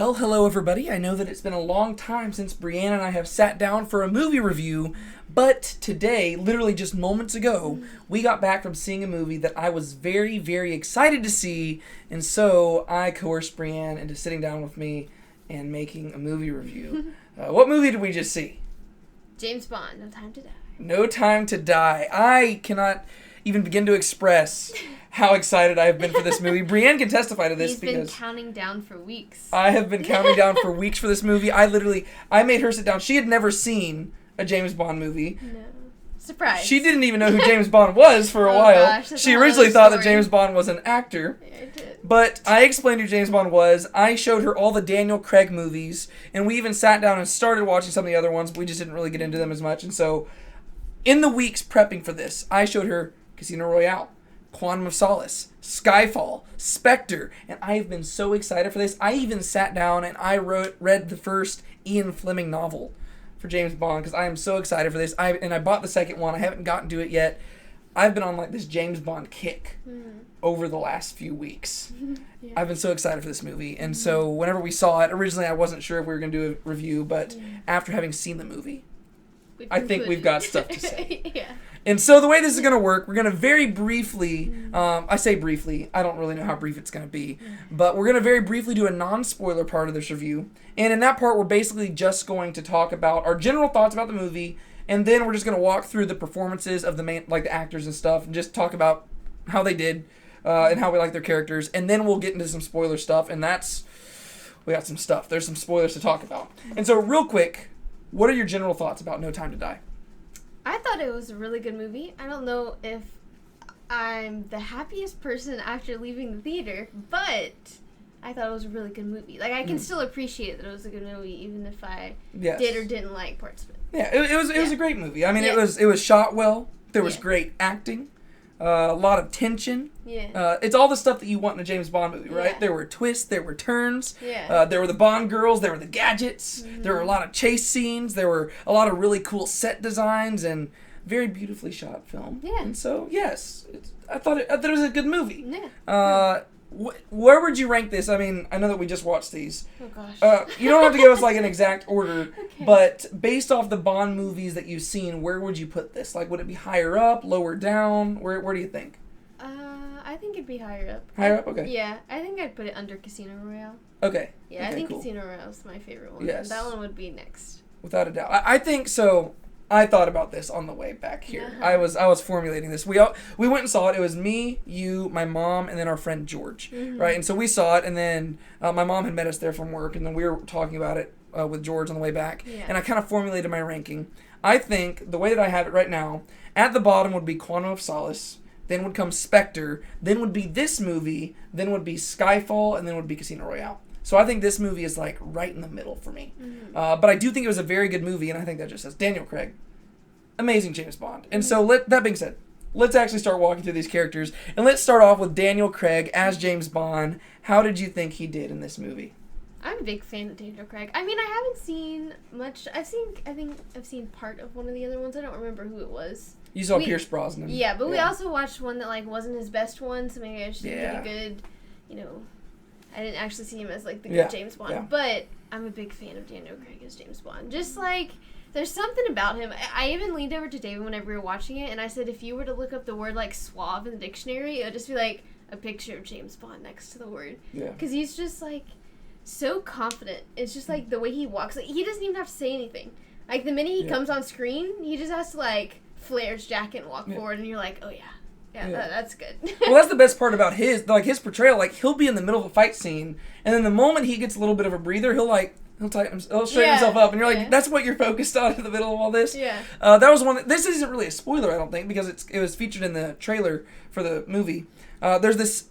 Well, hello everybody. I know that it's been a long time since Brienne and I have sat down for a movie review, but today, literally just moments ago, we got back from seeing a movie that I was very, very excited to see, and so I coerced Brienne into sitting down with me and making a movie review. What movie did we just see? James Bond, No Time to Die. No Time to Die. I cannot even begin to express how excited I have been for this movie. Brienne can testify to this. He's been counting down for weeks. I have been counting down for weeks for this movie. I made her sit down. She had never seen a James Bond movie. No. Surprise. She didn't even know who James Bond was for a while. Gosh, she originally thought that James Bond was an actor. Yeah, I did. But I explained who James Bond was. I showed her all the Daniel Craig movies, and we even sat down and started watching some of the other ones, but we just didn't really get into them as much. And so, in the weeks prepping for this, I showed her Casino Royale, Quantum of Solace, Skyfall, Spectre, and I have been so excited for this. I even sat down and I read the first Ian Fleming novel for James Bond because I am so excited for this. I bought the second one. I haven't gotten to it yet. I've been on like this James Bond kick over the last few weeks. Yeah. I've been so excited for this movie, and so whenever we saw it, originally I wasn't sure if we were going to do a review, but after having seen the movie, I think we've got stuff to say. Yeah. And so the way this is going to work, we're going to very briefly, I say briefly, I don't really know how brief it's going to be, but we're going to very briefly do a non-spoiler part of this review. And in that part, we're basically just going to talk about our general thoughts about the movie, and then we're just going to walk through the performances of the main, like the actors and stuff, and just talk about how they did and how we like their characters. And then we'll get into some spoiler stuff, and we got some stuff. There's some spoilers to talk about. And so real quick, what are your general thoughts about No Time to Die? I thought it was a really good movie. I don't know if I'm the happiest person after leaving the theater, but I thought it was a really good movie. Like, I can still appreciate that it was a good movie, even if I did or didn't like parts of it. Yeah, it was a great movie. I mean, it was shot well. There was great acting, a lot of tension. Yeah. It's all the stuff that you want in a James Bond movie, right? Yeah. There were twists, there were turns. Yeah. There were the Bond girls, there were the gadgets. There were a lot of chase scenes. There were a lot of really cool set designs and very beautifully shot film. Yeah. And so, yes, I thought it was a good movie. Yeah. Where would you rank this? I mean, I know that we just watched these. Oh, gosh. You don't have to give us like an exact order, Okay. but based off the Bond movies that you've seen, where would you put this? Like, would it be higher up, lower down? Where do you think? I think it'd be higher up. Higher up? Okay. Yeah, I think I'd put it under Casino Royale. Okay. Yeah, okay, I think cool. Casino Royale is my favorite one. Yes. That one would be next. Without a doubt. I think so. I thought about this on the way back here. Uh-huh. I was formulating this. We went and saw it. It was me, you, my mom, and then our friend George, right? And so we saw it, and then my mom had met us there from work, and then we were talking about it with George on the way back. Yeah. And I kind of formulated my ranking. I think the way that I have it right now, at the bottom would be Quantum of Solace, then would come Spectre, then would be this movie, then would be Skyfall, and then would be Casino Royale. So I think this movie is like right in the middle for me. But I do think it was a very good movie, and I think that just says Daniel Craig, amazing James Bond. And so that being said, let's actually start walking through these characters, and let's start off with Daniel Craig as James Bond. How did you think he did in this movie? I'm a big fan of Daniel Craig. I mean, I haven't seen much. I think I've seen part of one of the other ones. I don't remember who it was. You saw Pierce Brosnan. Yeah, but we also watched one that like wasn't his best one, so maybe I just didn't get a good, I didn't actually see him as like the good James Bond. Yeah. But I'm a big fan of Daniel Craig as James Bond. Just like there's something about him. I even leaned over to David whenever we were watching it, and I said if you were to look up the word like suave in the dictionary, it would just be like a picture of James Bond next to the word. Yeah. Because he's just like so confident. It's just like the way he walks. Like, he doesn't even have to say anything. Like the minute he comes on screen, he just has to like flare his jacket and walk forward, and you're like, oh yeah. That's good. Well, that's the best part about his portrayal. Like, he'll be in the middle of a fight scene, and then the moment he gets a little bit of a breather, he'll straighten himself up, and you're like, that's what you're focused on in the middle of all this. Yeah. That was one. This isn't really a spoiler, I don't think, because it was featured in the trailer for the movie. There's this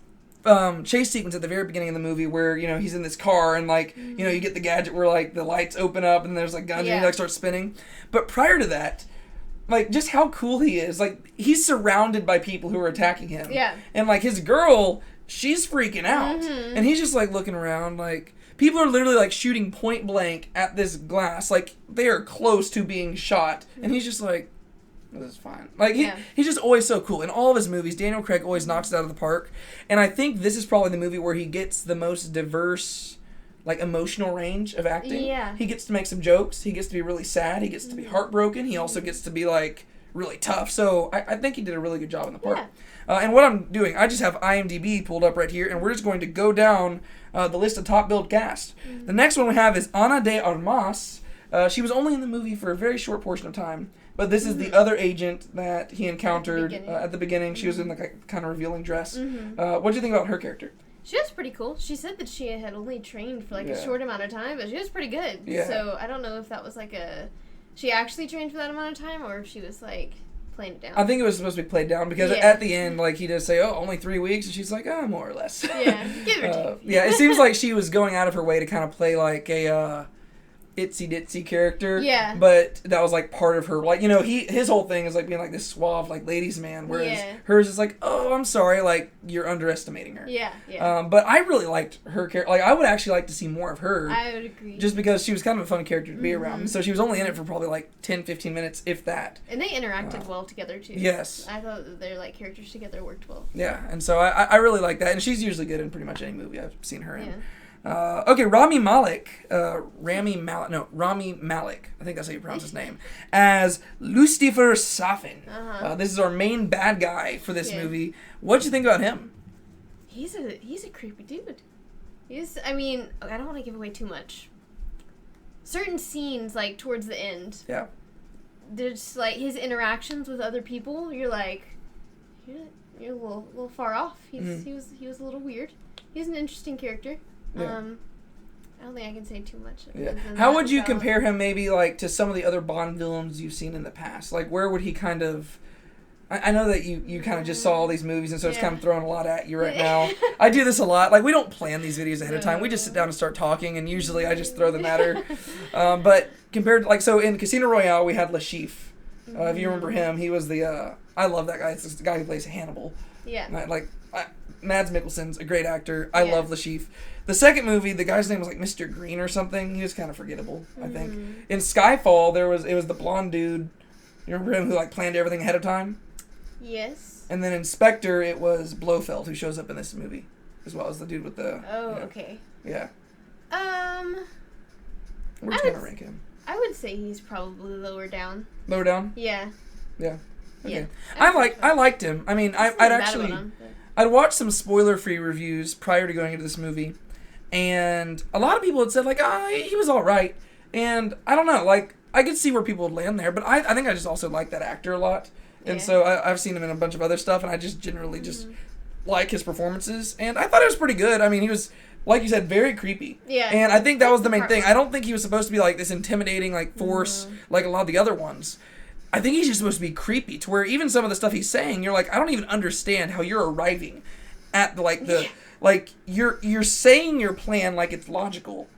chase sequence at the very beginning of the movie where he's in this car, and like you get the gadget where like the lights open up and there's like guns and he like starts spinning. But prior to that, like, just how cool he is. Like, he's surrounded by people who are attacking him. Yeah. And, like, his girl, she's freaking out. And he's just, like, looking around. Like, people are literally, like, shooting point blank at this glass. Like, they are close to being shot. And he's just like, this is fine. Like, he's just always so cool. In all of his movies, Daniel Craig always knocks it out of the park. And I think this is probably the movie where he gets the most diverse like emotional range of acting. Yeah. He gets to make some jokes. He gets to be really sad. He gets to be heartbroken. He also gets to be like really tough. So I think he did a really good job in the part. Yeah. And what I'm doing, I just have IMDb pulled up right here, and we're just going to go down the list of top billed cast. The next one we have is Ana de Armas. She was only in the movie for a very short portion of time, but this is the other agent that he encountered at the beginning. She was in like a kind of revealing dress. What do you think about her character? She was pretty cool. She said that she had only trained for like a short amount of time, but she was pretty good. Yeah. So I don't know if that was like she actually trained for that amount of time, or if she was like playing it down. I think it was supposed to be played down because at the end, like, he does say, oh, only 3 weeks, and she's like, oh, more or less. Yeah, give or take. Yeah, it seems like she was going out of her way to kind of play like a itsy-ditsy character. Yeah. But that was like part of her, like, you know, his whole thing is like being like this suave, like, ladies man, whereas hers is like, oh, I'm sorry, like, you're underestimating her. Yeah, yeah. But I really liked her character. Like, I would actually like to see more of her. I would agree. Just because she was kind of a fun character to be around. So she was only in it for probably like 10, 15 minutes, if that. And they interacted well together, too. Yes. I thought that their, like, characters together worked well. Yeah, and so I really like that. And she's usually good in pretty much any movie I've seen her in. Okay, Rami Malek. Rami Malek. I think that's how you pronounce his name. As Lucifer Safin. This is our main bad guy for this movie. What'd you think about him? He's a creepy dude. I mean, I don't want to give away too much. Certain scenes, like, towards the end. Yeah. There's, like, his interactions with other people. You're like, you're a little far off. He was a little weird. He's an interesting character. Yeah. I don't think I can say too much. Yeah. How would you compare him maybe like to some of the other Bond villains you've seen in the past? Like where would he kind of... I know that you kind of just saw all these movies and so it's kind of throwing a lot at you right now. I do this a lot. Like we don't plan these videos ahead of time. We just sit down and start talking and usually I just throw them at her. But compared to like... So in Casino Royale we had Lashif. If you remember him, he was the... I love that guy. It's the guy who plays Hannibal. Yeah. Mads Mikkelsen's a great actor. I love Lashif. The second movie, the guy's name was like Mr. Green or something. He was kind of forgettable, I think. In Skyfall, it was the blonde dude. You remember him who like planned everything ahead of time? Yes. And then in Spectre, it was Blofeld who shows up in this movie, as well as the dude with the. Oh, okay. Yeah. We're just gonna rank him. I would say he's probably lower down. Lower down? Yeah. Yeah. Okay. Yeah. I liked him. I mean, I'd watched some spoiler-free reviews prior to going into this movie, and a lot of people had said, like, he was all right. And I don't know, like, I could see where people would land there, but I think I just also like that actor a lot. And so I've seen him in a bunch of other stuff, and I just generally just like his performances. And I thought it was pretty good. I mean, he was, like you said, very creepy. Yeah. And I think that was the main thing. I don't think he was supposed to be, like, this intimidating, like, force, like a lot of the other ones. I think he's just supposed to be creepy, to where even some of the stuff he's saying, you're like, I don't even understand how you're arriving at like you're saying your plan like it's logical,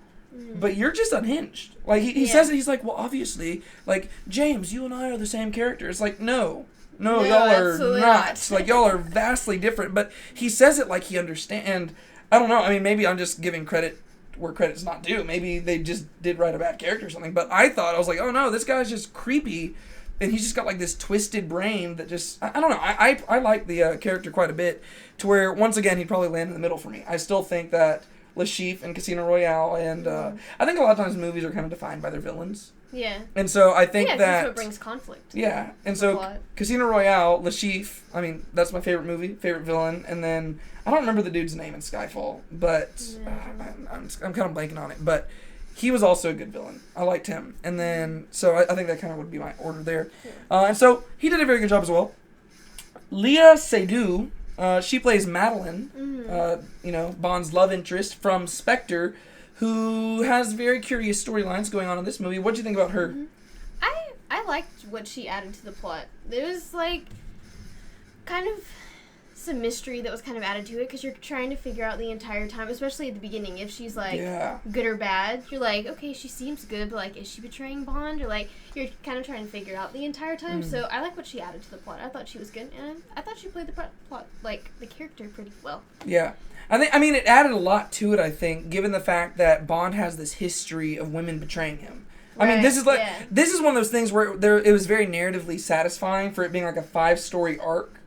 but you're just unhinged. Like he says it, he's like, well, obviously, like James, you and I are the same character. It's like no, y'all are not. Like y'all are vastly different. But he says it like he understands. And I don't know. I mean, maybe I'm just giving credit where credit's not due. Maybe they just did write a bad character or something. But I was like, oh no, this guy's just creepy. And he's just got like this twisted brain that just, I don't know, I like the character quite a bit, to where, once again, he'd probably land in the middle for me. I still think that Lashif and Casino Royale, and I think a lot of times movies are kind of defined by their villains. Yeah. And so I think that's what brings conflict. Yeah. And so Casino Royale, Lashif, I mean, that's my favorite movie, favorite villain, and then, I don't remember the dude's name in Skyfall, but I'm kind of blanking on it, but... He was also a good villain. I liked him. And then, so I think that kind of would be my order there. And so, he did a very good job as well. Léa Seydoux, she plays Madeline, Bond's love interest from Spectre, who has very curious storylines going on in this movie. What do you think about her? I liked what she added to the plot. There was, like, kind of some mystery that was kind of added to it, because you're trying to figure out the entire time, especially at the beginning, if she's like good or bad. You're like, okay, she seems good, but like, is she betraying Bond? Or like, you're kind of trying to figure out the entire time. So I like what she added to the plot. I thought she was good, and I thought she played the plot, like the character, pretty well. Yeah, I mean, it added a lot to it. I think, given the fact that Bond has this history of women betraying him. I mean, this is one of those things where it was very narratively satisfying for it being like a 5-story arc.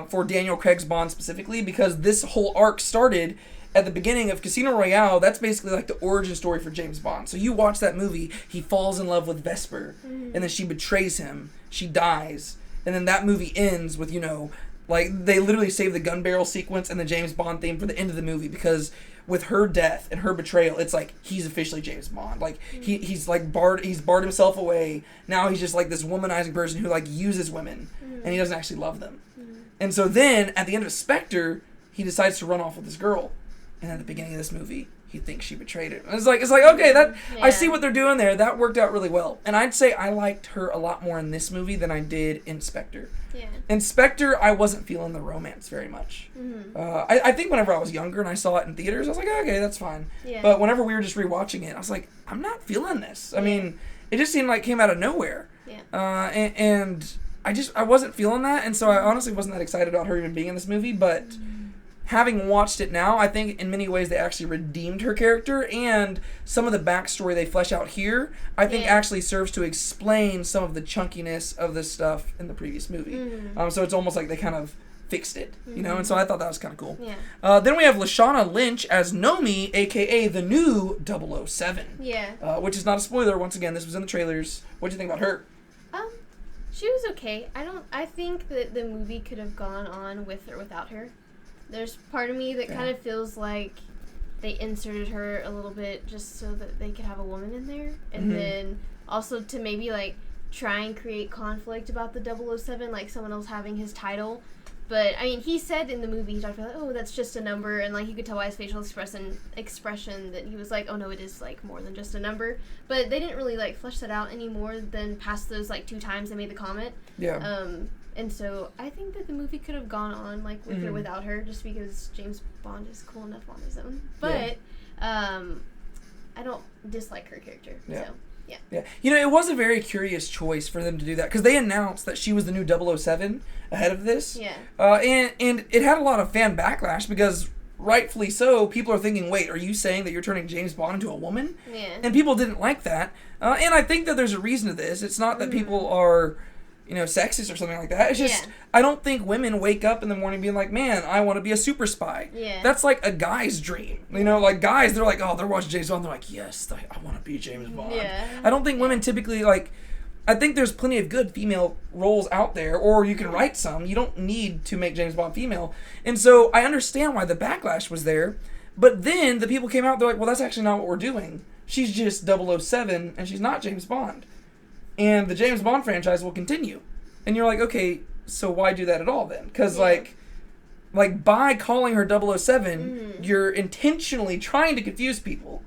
For Daniel Craig's Bond specifically, because this whole arc started at the beginning of Casino Royale, that's basically like the origin story for James Bond. So you watch that movie, he falls in love with Vesper, and then she betrays him, she dies, and then that movie ends with, like, they literally save the gun barrel sequence and the James Bond theme for the end of the movie, because with her death and her betrayal, it's like he's officially James Bond. Like he's barred himself away. Now he's just like this womanizing person who like uses women, and he doesn't actually love them. And so then at the end of Spectre, he decides to run off with this girl, and at the beginning of this movie, he thinks she betrayed him. It's like okay, that I see what they're doing there. That worked out really well, and I'd say I liked her a lot more in this movie than I did in Spectre. Yeah. In Spectre, I wasn't feeling the romance very much. I think whenever I was younger and I saw it in theaters, I was like, okay, that's fine. Yeah. But whenever we were just rewatching it, I was like, I'm not feeling this. I mean, it just seemed like it came out of nowhere. Yeah. And I wasn't feeling that, and so I honestly wasn't that excited about her even being in this movie, but having watched it now, I think in many ways they actually redeemed her character, and some of the backstory they flesh out here, I think actually serves to explain some of the chunkiness of this stuff in the previous movie. So it's almost like they kind of fixed it, and so I thought that was kind of cool. Yeah. Then we have Lashana Lynch as Nomi, aka the new 007. Yeah. Which is not a spoiler, once again, this was in the trailers. What do you think about her? She was okay. I think that the movie could have gone on with or without her. There's part of me that kind of feels like they inserted her a little bit just so that they could have a woman in there. And then also to maybe, like, try and create conflict about the 007, like someone else having his title. But, I mean, he said in the movie, he talked about, oh, that's just a number. And, like, you could tell by his facial expression that he was like, oh, no, it is, like, more than just a number. But they didn't really, like, flesh that out any more than past those, like, 2 times they made the comment. Yeah. And so I think that the movie could have gone on, like, with or without her, just because James Bond is cool enough on his own. But I don't dislike her character. Yeah. So, yeah. It was a very curious choice for them to do that, because they announced that she was the new 007 ahead of this. Yeah. And it had a lot of fan backlash, because rightfully so, people are thinking, wait, are you saying that you're turning James Bond into a woman? Yeah. And people didn't like that. And I think that there's a reason to this. It's not that people are sexist or something like that. It's just, I don't think women wake up in the morning being like, man, I want to be a super spy. Yeah. That's like a guy's dream. Like guys, they're like, oh, they're watching James Bond, they're like, yes, I want to be James Bond. Yeah. I don't think women typically, like, I think there's plenty of good female roles out there, or you can write some. You don't need to make James Bond female. And so I understand why the backlash was there, but then the people came out, they're like, well, that's actually not what we're doing. She's just 007, and she's not James Bond. And the James Bond franchise will continue. And you're like, okay, so why do that at all then? Because, like by calling her 007, you're intentionally trying to confuse people.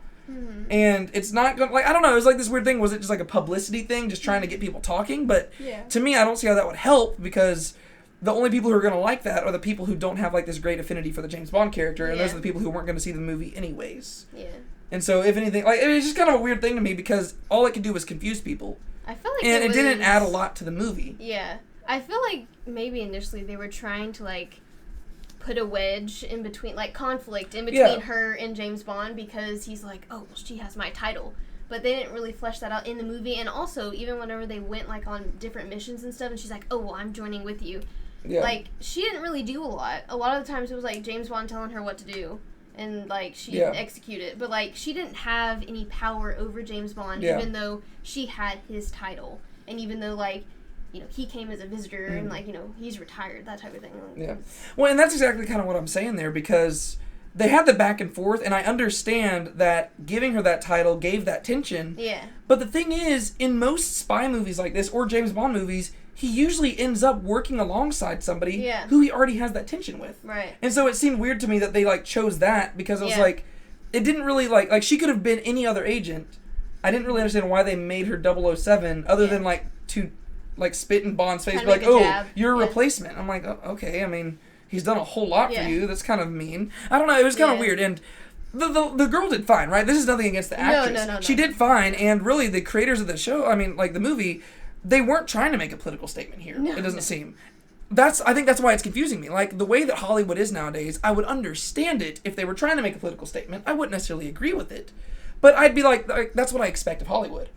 And it's not going to, like, I don't know, it was like this weird thing. Was it just like a publicity thing, just trying to get people talking? But to me, I don't see how that would help, because the only people who are going to like that are the people who don't have, like, this great affinity for the James Bond character, and those are the people who weren't going to see the movie anyways. Yeah. And so, if anything, like, it was just kind of a weird thing to me, because all it could do was confuse people. I feel like it didn't add a lot to the movie. Yeah. I feel like maybe initially they were trying to, like, put a wedge in between, like, conflict in between her and James Bond, because he's like, oh, well, she has my title. But they didn't really flesh that out in the movie. And also, even whenever they went, like, on different missions and stuff, and she's like, oh, well, I'm joining with you. Yeah. Like, she didn't really do a lot. A lot of the times it was, like, James Bond telling her what to do. And, like, she execute it. But, like, she didn't have any power over James Bond, even though she had his title. And even though, like, he came as a visitor and, like, he's retired, that type of thing. Yeah. Well, and that's exactly kind of what I'm saying there, because they had the back and forth, and I understand that giving her that title gave that tension. Yeah. But the thing is, in most spy movies like this, or James Bond movies, he usually ends up working alongside somebody who he already has that tension with. Right. And so it seemed weird to me that they, like, chose that, because I was like, it didn't really, like, she could have been any other agent. I didn't really understand why they made her 007, other than, like, to, like, spit in Bond's face, be like, oh, you're a replacement. I'm like, oh, okay, I mean, he's done a whole lot for you. That's kind of mean. I don't know, it was kind of weird, and the girl did fine, right? This is nothing against the actress. No. She did fine, and really, the creators of the show, I mean, like, the movie, they weren't trying to make a political statement here. It doesn't seem. I think that's why it's confusing me. Like, the way that Hollywood is nowadays, I would understand it if they were trying to make a political statement. I wouldn't necessarily agree with it. But I'd be like, that's what I expect of Hollywood.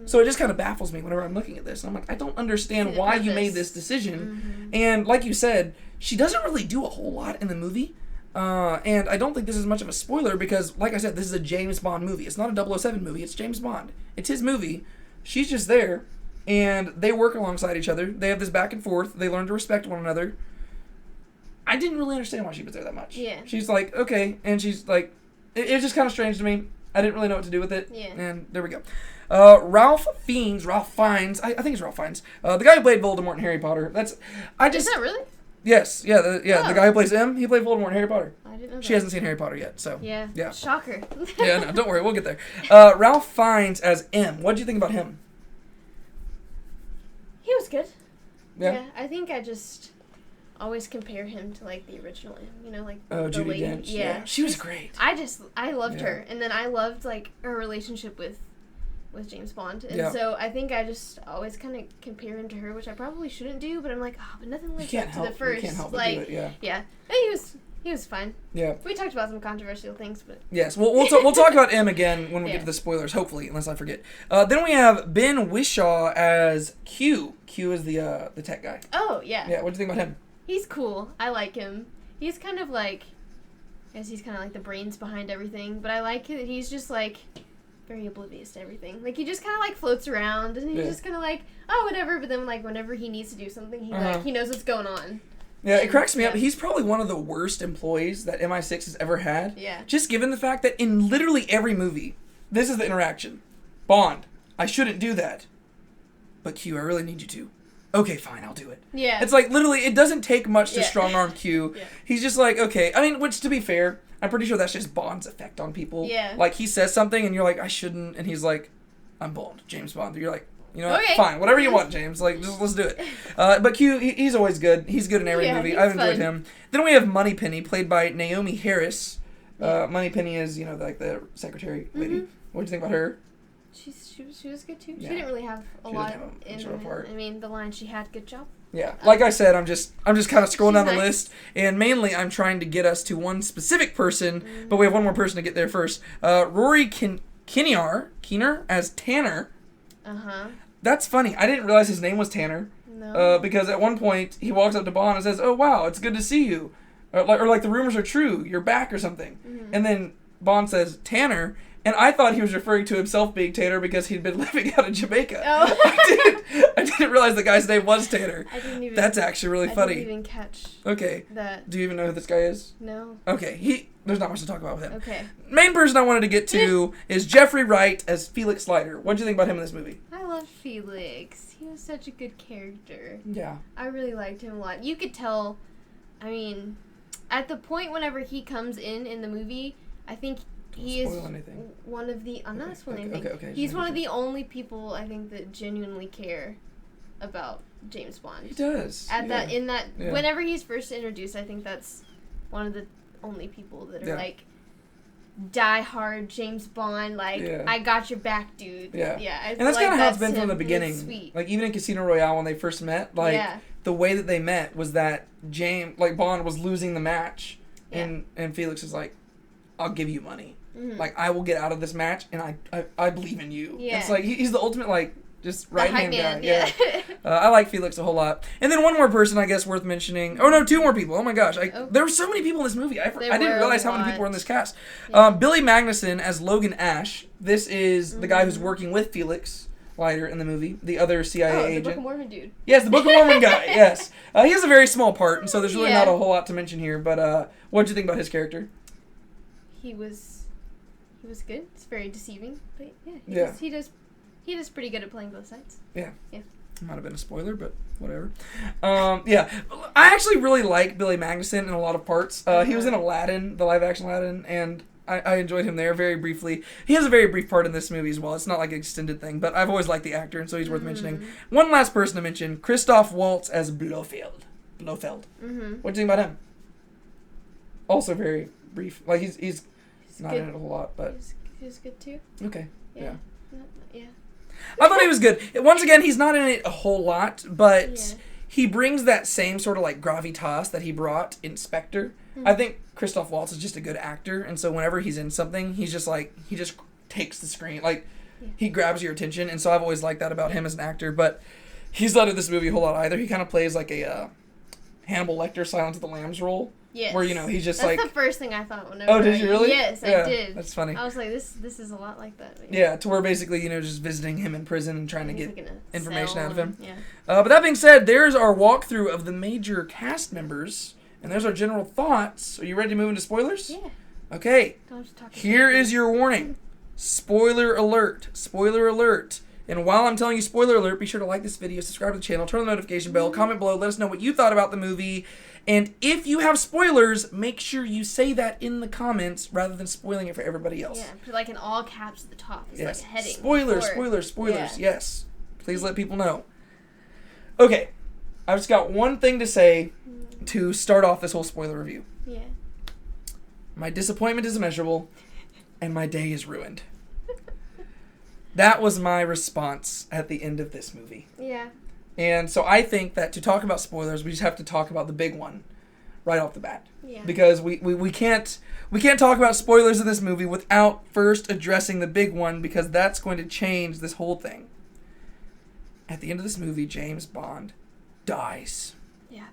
So it just kind of baffles me whenever I'm looking at this. And I'm like, I don't understand why you made this decision. And like you said, she doesn't really do a whole lot in the movie. And I don't think this is much of a spoiler because, like I said, this is a James Bond movie. It's not a 007 movie. It's James Bond. It's his movie. She's just there, and they work alongside each other. They have this back and forth. They learn to respect one another. I didn't really understand why she was there that much. Yeah. She's like, okay, and she's like, it's just kind of strange to me. I didn't really know what to do with it. Yeah. And there we go. Ralph Fiennes, I think it's Ralph Fiennes. The guy who played Voldemort in Harry Potter. Is that really? Yes, yeah, the guy who plays M, he played Voldemort in Harry Potter. I didn't know that. She hasn't seen Harry Potter yet, so. Yeah. Shocker. Yeah, no, don't worry, we'll get there. Ralph Fiennes as M. What did you think about him? He was good. Yeah. I think I just always compare him to like the original M. You know, like Oh, the Judi lady. Dench. Yeah. She was great. I loved Yeah. her, and then I loved like her relationship with James Bond, and Yeah. so I think I just always kind of compare him to her, which I probably shouldn't do, but I'm like, but nothing lives up to the first. You can't help but like, do it, yeah. yeah. But he was fine. Yeah. We talked about some controversial things, but Yes, we'll talk about M again when we Yeah. get to the spoilers, hopefully, unless I forget. Then we have Ben Whishaw as Q. Q is the tech guy. oh yeah, Yeah, what do you think about him? he's cool. I like him. He's kind of like, I guess he's kind of like the brains behind everything, but I like that he's just like very oblivious to everything. Like he just kind of like floats around, and he's just kind of like, oh whatever. But then like whenever he needs to do something, he knows what's going on. Yeah, it cracks me up. Yeah. He's probably one of the worst employees that MI6 has ever had. Yeah. Just given the fact that in literally every movie, this is the interaction. Bond, I shouldn't do that. But Q, I really need you to. Okay, fine, I'll do it. Yeah. It's like, literally, it doesn't take much to Yeah. strong-arm Q. Yeah. He's just like, okay. I mean, which, to be fair, I'm pretty sure that's just Bond's effect on people. Yeah. Like, he says something, and you're like, I shouldn't. And he's like, I'm Bond, James Bond. You're like, you know what? Okay. Fine, whatever you want, James. Like, just let's do it. But Q, he's always good. He's good in every Yeah, movie. he's I've enjoyed fun. him. Then we have Moneypenny, played by Naomi Harris. Moneypenny is, you know, like the secretary lady. Mhm. What do you think about her? She was good too. Yeah. She didn't really have a She lot didn't have a in much of a part. I mean, the line she had, good job. Yeah, like I said, I'm just kind of scrolling She's down the nice. list, and mainly I'm trying to get us to one specific person, but we have one more person to get there first. Rory Kinnear as Tanner. Uh-huh. That's funny. I didn't realize his name was Tanner, No. because at one point he walks up to Bond and says, "Oh wow, it's good to see you," or like the rumors are true, you're back or something, and then Bond says Tanner. And I thought he was referring to himself being Tanner because he'd been living out in Jamaica. Oh. I didn't realize the guy's name was Tanner. I didn't even. That's actually really I funny. didn't even catch Okay. that. Do you even know who this guy is? No. Okay, there's not much to talk about with him. Okay. Main person I wanted to get to is Jeffrey Wright as Felix Leiter. What do you think about him in this movie? I love Felix. He was such a good character. Yeah. I really liked him a lot. You could tell, I mean, at the point whenever he comes in the movie, I think he is spoil anything. one of the, I'm not spoiling anything. Okay. He's one of the only people, I think, that genuinely care about James Bond. He does. Yeah. Whenever he's first introduced, I think that's one of the only people that are like, die hard James Bond, like, I got your back, dude. Yeah. Yeah. And that's kind of how it's been from the him. beginning. It's sweet. Like, even in Casino Royale when they first met, like, the way that they met was that Bond was losing the match, and Felix is like, I'll give you money. Mm-hmm. Like, I will get out of this match, and I believe in you. Yeah. It's like, he's the ultimate, like, just right-hand guy. Yeah. I like Felix a whole lot. And then one more person, I guess, worth mentioning. Oh, no, two more people. Oh, my gosh. There were so many people in this movie. I didn't realize how many people were in this cast. Yeah. Billy Magnuson as Logan Ash. This is the guy who's working with Felix Leiter in the movie, the other CIA agent. The Book of Mormon dude. Yes, the Book of Mormon guy, yes. He has a very small part, and so there's really not a whole lot to mention here. But what did you think about his character? He was good. It's very deceiving, but he does pretty good at playing both sides. Yeah. Yeah. Might have been a spoiler, but whatever. I actually really like Billy Magnuson in a lot of parts. He was in Aladdin, the live-action Aladdin, and I enjoyed him there very briefly. He has a very brief part in this movie as well. It's not like an extended thing, but I've always liked the actor, and so he's worth mentioning. One last person to mention, Christoph Waltz as Blofeld. Mm-hmm. What do you think about him? Also very brief. Like, he's not good. in it a whole lot, but... He was good too. Okay, yeah. Yeah. I thought he was good. Once again, he's not in it a whole lot, but he brings that same sort of like gravitas that he brought in Spectre. Mm-hmm. I think Christoph Waltz is just a good actor, and so whenever he's in something, he's just like, he just takes the screen. Like, he grabs your attention, and so I've always liked that about him as an actor, but he's not in this movie a whole lot either. He kind of plays like a Hannibal Lecter Silence of the Lambs role. Yes. Where, he's just That's like... the first thing I thought whenever Oh, did you really? Yes, I did. That's funny. I was like, this is a lot like that. Yeah, to where basically, just visiting him in prison and trying to get information out of him. Yeah. But that being said, there's our walkthrough of the major cast members, and there's our general thoughts. Are you ready to move into spoilers? Yeah. Okay. Here Here is your warning. Spoiler alert. Spoiler alert. And while I'm telling you spoiler alert, be sure to like this video, subscribe to the channel, turn on the notification bell, comment below, let us know what you thought about the movie. And if you have spoilers, make sure you say that in the comments rather than spoiling it for everybody else. Yeah, put like in all caps at the top. It's Yes. like a heading. Spoilers, spoilers. Yeah. Yes. Please let people know. Okay. I've just got one thing to say to start off this whole spoiler review. Yeah. My disappointment is immeasurable, and my day is ruined. That was my response at the end of this movie. Yeah. And so I think that to talk about spoilers, we just have to talk about the big one right off the bat. Yeah. Because we can't talk about spoilers in this movie without first addressing the big one, because that's going to change this whole thing. At the end of this movie, James Bond dies. Yeah.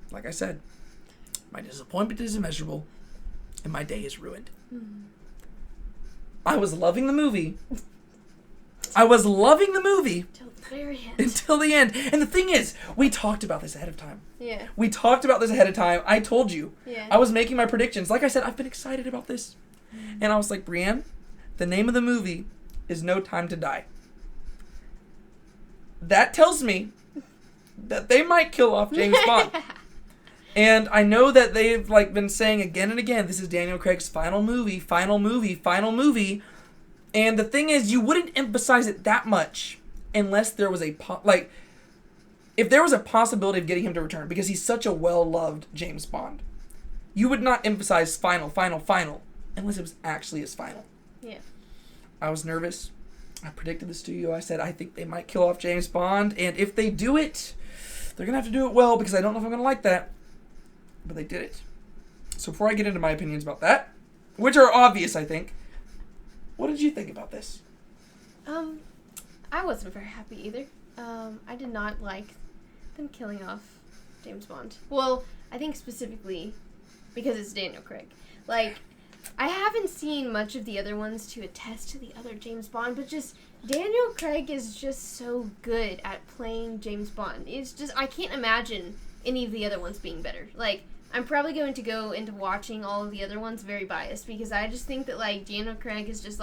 Like I said, my disappointment is immeasurable, and my day is ruined. Mm. I was loving the movie. Until Till the very end. Until the end. And the thing is, we talked about this ahead of time. Yeah. We talked about this ahead of time. I told you. Yeah. I was making my predictions. Like I said, I've been excited about this. And I was like, Brienne, the name of the movie is No Time to Die. That tells me that they might kill off James Bond. And I know that they've been saying again and again, this is Daniel Craig's final movie. And the thing is, you wouldn't emphasize it that much unless there was if there was a possibility of getting him to return, because he's such a well-loved James Bond. You would not emphasize final, unless it was actually his final. Yeah. I was nervous. I predicted this to you. I said, I think they might kill off James Bond, and if they do it, they're going to have to do it well, because I don't know if I'm going to like that. But they did it. So before I get into my opinions about that, which are obvious, I think, what did you think about this? I wasn't very happy either. I did not like them killing off James Bond. Well, I think specifically because it's Daniel Craig. I haven't seen much of the other ones to attest to the other James Bond, but just Daniel Craig is just so good at playing James Bond. It's just, I can't imagine any of the other ones being better. I'm probably going to go into watching all of the other ones very biased, because I just think that, Daniel Craig is just,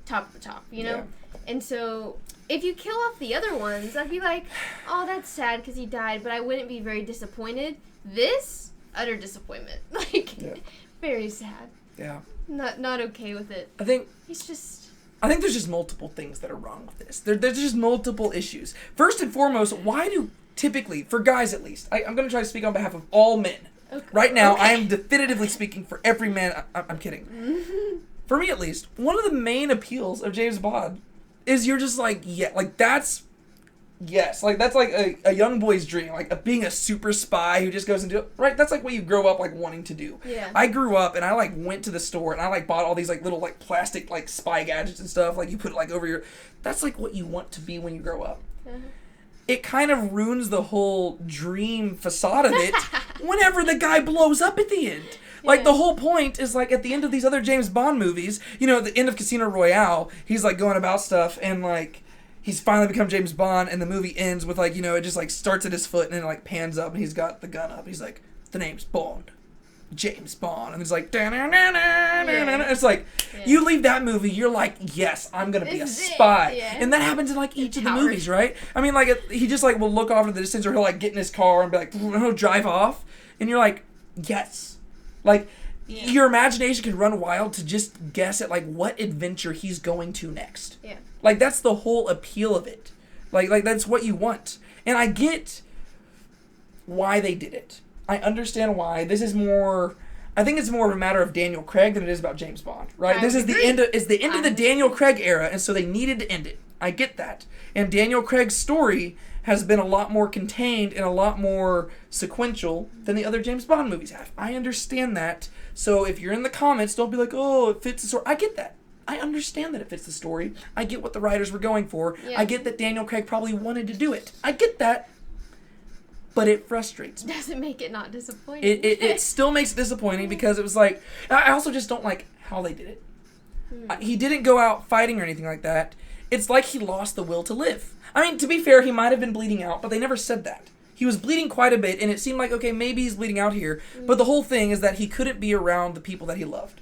top of the top, you know? Yeah. And so, if you kill off the other ones, I'd be like, oh, that's sad because he died, but I wouldn't be very disappointed. This, utter disappointment. Yeah. Very sad. Yeah. Not okay with it. I think There's there's just multiple things that are wrong with this. There's just multiple issues. First and foremost, why do typically, for guys at least, I'm going to try to speak on behalf of all men. Okay. Right now, Okay. I am definitively speaking for every man. I'm kidding. For me at least, one of the main appeals of James Bond is you're just that's a young boy's dream, being a super spy who just goes into it, right? That's what you grow up wanting to do. Yeah. I grew up and I went to the store and I bought all these little plastic spy gadgets and stuff, you put it over your, that's what you want to be when you grow up. Uh-huh. It kind of ruins the whole dream facade of it whenever the guy blows up at the end. Yeah. The whole point is, at the end of these other James Bond movies, at the end of Casino Royale, he's, going about stuff, and, he's finally become James Bond, and the movie ends with, it just, starts at his foot, and then it, pans up, and he's got the gun up. He's like, the name's Bond. James Bond. And it's Yeah. it's you leave that movie, you're yes, I'm gonna be a spy. Yeah. And that happens in each of the Towers. movies, right? I mean, he just will look off in the distance, or he'll get in his car and be and he'll drive off, and you're yes. Yeah. Your imagination can run wild to just guess at what adventure he's going to next. Yeah. That's the whole appeal of it. That's what you want. And I get why they did it. I understand why. This is more, I think it's more of a matter of Daniel Craig than it is about James Bond, right? This is the end of the Daniel Craig era, and so they needed to end it. I get that. And Daniel Craig's story has been a lot more contained and a lot more sequential than the other James Bond movies have. I understand that. So if you're in the comments, don't be oh, it fits the story. I get that. I understand that it fits the story. I get what the writers were going for. Yeah. I get that Daniel Craig probably wanted to do it. I get that. but it frustrates me. Doesn't make it not disappointing. It still makes it disappointing because it was like, I also just don't like how they did it. He didn't go out fighting or anything like that. It's like he lost the will to live. I mean, to be fair, he might have been bleeding out, but they never said that. He was bleeding quite a bit, and it seemed like, okay, maybe he's bleeding out here, but the whole thing is that he couldn't be around the people that he loved.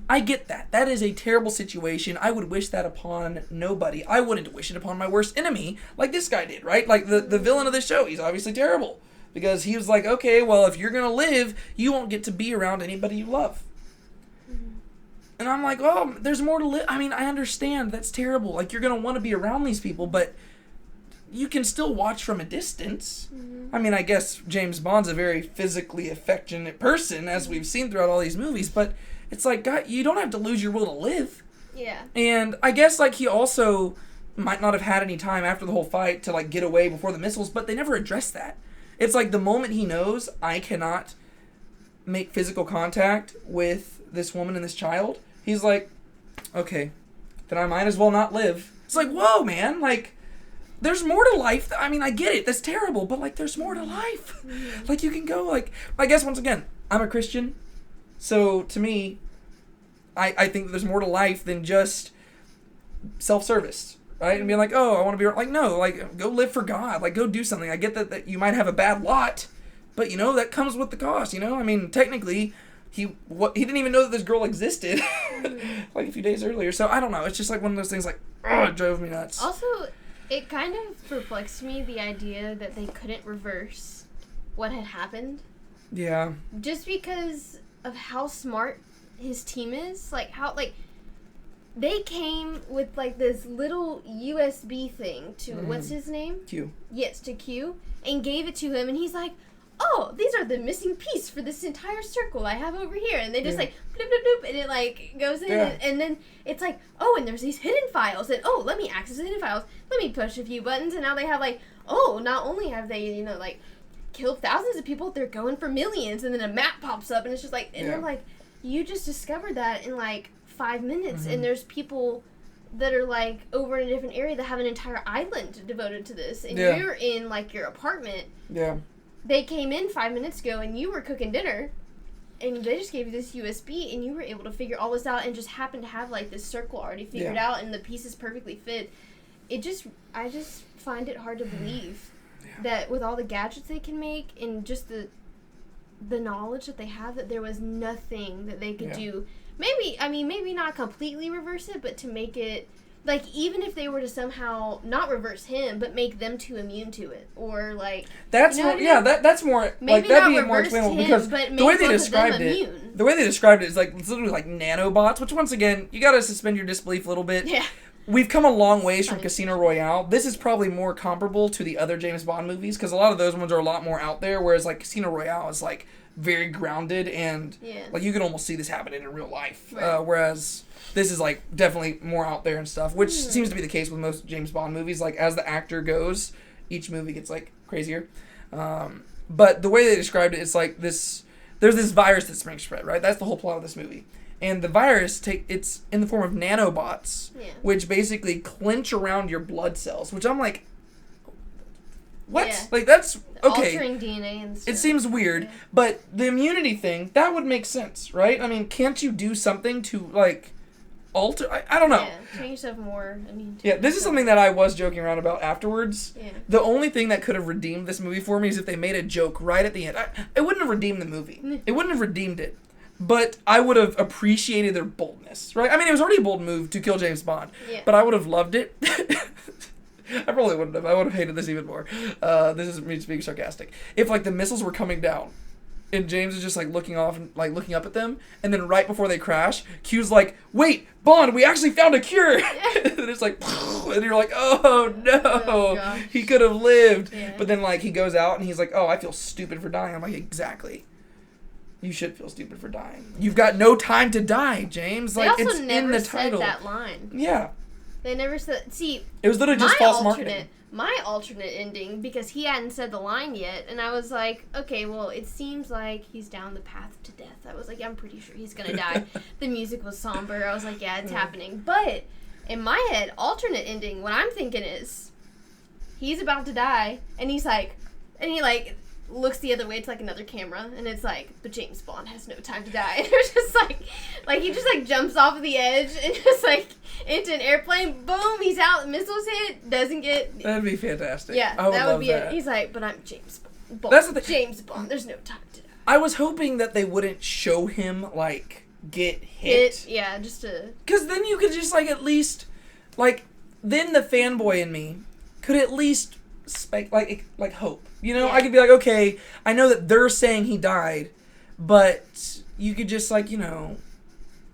I get that. That is a terrible situation. I would wish that upon nobody. I wouldn't wish it upon my worst enemy, like this guy did, right? Like the villain of the show. He's obviously terrible. Because he was like, okay, well, if you're going to live, you won't get to be around anybody you love. And I'm like, oh, there's more to live. I mean, I understand. That's terrible. Like, you're going to want to be around these people, but you can still watch from a distance. I mean, I guess James Bond's a very physically affectionate person, as we've seen throughout all these movies, but it's like, God, you don't have to lose your will to live. Yeah. And I guess, like, he also might not have had any time after the whole fight to, like, get away before the missiles, but they never addressed that. It's like the moment he knows I cannot make physical contact with this woman and this child, he's like, okay, then I might as well not live. It's like, whoa, man, like, there's more to life. I mean, I get it, that's terrible, but, like, there's more to life. Like, you can go, like, I guess, once again, I'm a Christian, so to me, I think that there's more to life than just self-service, right? And being like, oh, I want to be, like, no, like, go live for God, like, go do something. I get that you might have a bad lot, but, you know, that comes with the cost, you know? I mean, technically, he didn't even know that this girl existed, like, a few days earlier, so I don't know, it's just, like, one of those things, like, oh, it drove me nuts. Also, it kind of perplexed me, the idea that they couldn't reverse what had happened. Yeah. Just because of how smart his team is, like, how, like, they came with, like, this little USB thing to, what's his name? Q. Yes, to Q, and gave it to him, and he's like, oh, these are the missing piece for this entire circle I have over here, and they just, like, bloop, bloop, bloop, and it, like, goes in, and then it's like, oh, and there's these hidden files, and, oh, let me access the hidden files, let me push a few buttons, and now they have, like, oh, not only have they, you know, like, killed thousands of people, they're going for millions, and then a map pops up, and it's just like, and I'm like, you just discovered that in, like, 5 minutes, and there's people that are, like, over in a different area that have an entire island devoted to this, and you're in, like, your apartment. Yeah. They came in 5 minutes ago, and you were cooking dinner, and they just gave you this USB, and you were able to figure all this out, and just happened to have, like, this circle already figured out, and the pieces perfectly fit. I just find it hard to believe that with all the gadgets they can make, and just the knowledge that they have, that there was nothing that they could do. Maybe not completely reverse it, but to make it, like, even if they were to somehow not reverse him, but make them too immune to it, or, like, that's you know more, that's more, maybe like, that'd not be more explainable, because the way they described it is like, it's literally like nanobots, which, once again, you gotta suspend your disbelief a little bit. Yeah. We've come a long ways from Casino Royale. This is probably more comparable to the other James Bond movies, because a lot of those ones are a lot more out there, whereas, like, Casino Royale is, like, very grounded, and, like, you can almost see this happening in real life. Right. Whereas this is, like, definitely more out there and stuff, which seems to be the case with most James Bond movies. Like, as the actor goes, each movie gets, like, crazier. But the way they described it, it's like there's this virus that springs spread, right? That's the whole plot of this movie. And the virus, it's in the form of nanobots, which basically clench around your blood cells, which I'm like, what? Yeah. Like, that's, okay. Altering DNA and stuff. It seems weird, but the immunity thing, that would make sense, right? I mean, can't you do something to, like, alter? I don't know. Yeah, make yourself more immune to this is something that I was joking around about afterwards. Yeah. The only thing that could have redeemed this movie for me is if they made a joke right at the end. It wouldn't have redeemed the movie. It wouldn't have redeemed it. But I would have appreciated their boldness, right? I mean, it was already a bold move to kill James Bond. Yeah. But I would have loved it. I probably wouldn't have. I would have hated this even more. This is me being sarcastic. If, like, the missiles were coming down, and James is just, like, looking off and, like, looking up at them, and then right before they crash, Q's like, wait, Bond, we actually found a cure! And it's like, and you're like, oh, no, he could have lived. Yeah. But then, like, he goes out, and he's like, oh, I feel stupid for dying. I'm like, exactly. You should feel stupid for dying. You've got no time to die, James. Like, it's in the title. They also never said that line. Yeah. They never said... See, it was literally just false marketing. My alternate ending, because he hadn't said the line yet, and I was like, okay, well, it seems like he's down the path to death. I was like, yeah, I'm pretty sure he's gonna die. The music was somber. I was like, yeah, it's happening. But in my head, alternate ending, what I'm thinking is, he's about to die, and he's like, And he, like, looks the other way to, like, another camera, and it's like, but James Bond has no time to die. And it's just like, he just, like, jumps off of the edge and just, like, into an airplane. Boom, he's out. Missiles hit. Doesn't get... That'd be fantastic. Yeah, that would be it. He's like, but I'm James Bond. That's the thing. James Bond. There's no time to die. I was hoping that they wouldn't show him, like, get hit. Yeah, just to... Because then you could just, like, at least... Like, then the fanboy in me could at least, like hope. You know, yeah. I could be like, okay, I know that they're saying he died, but you could just, like, you know,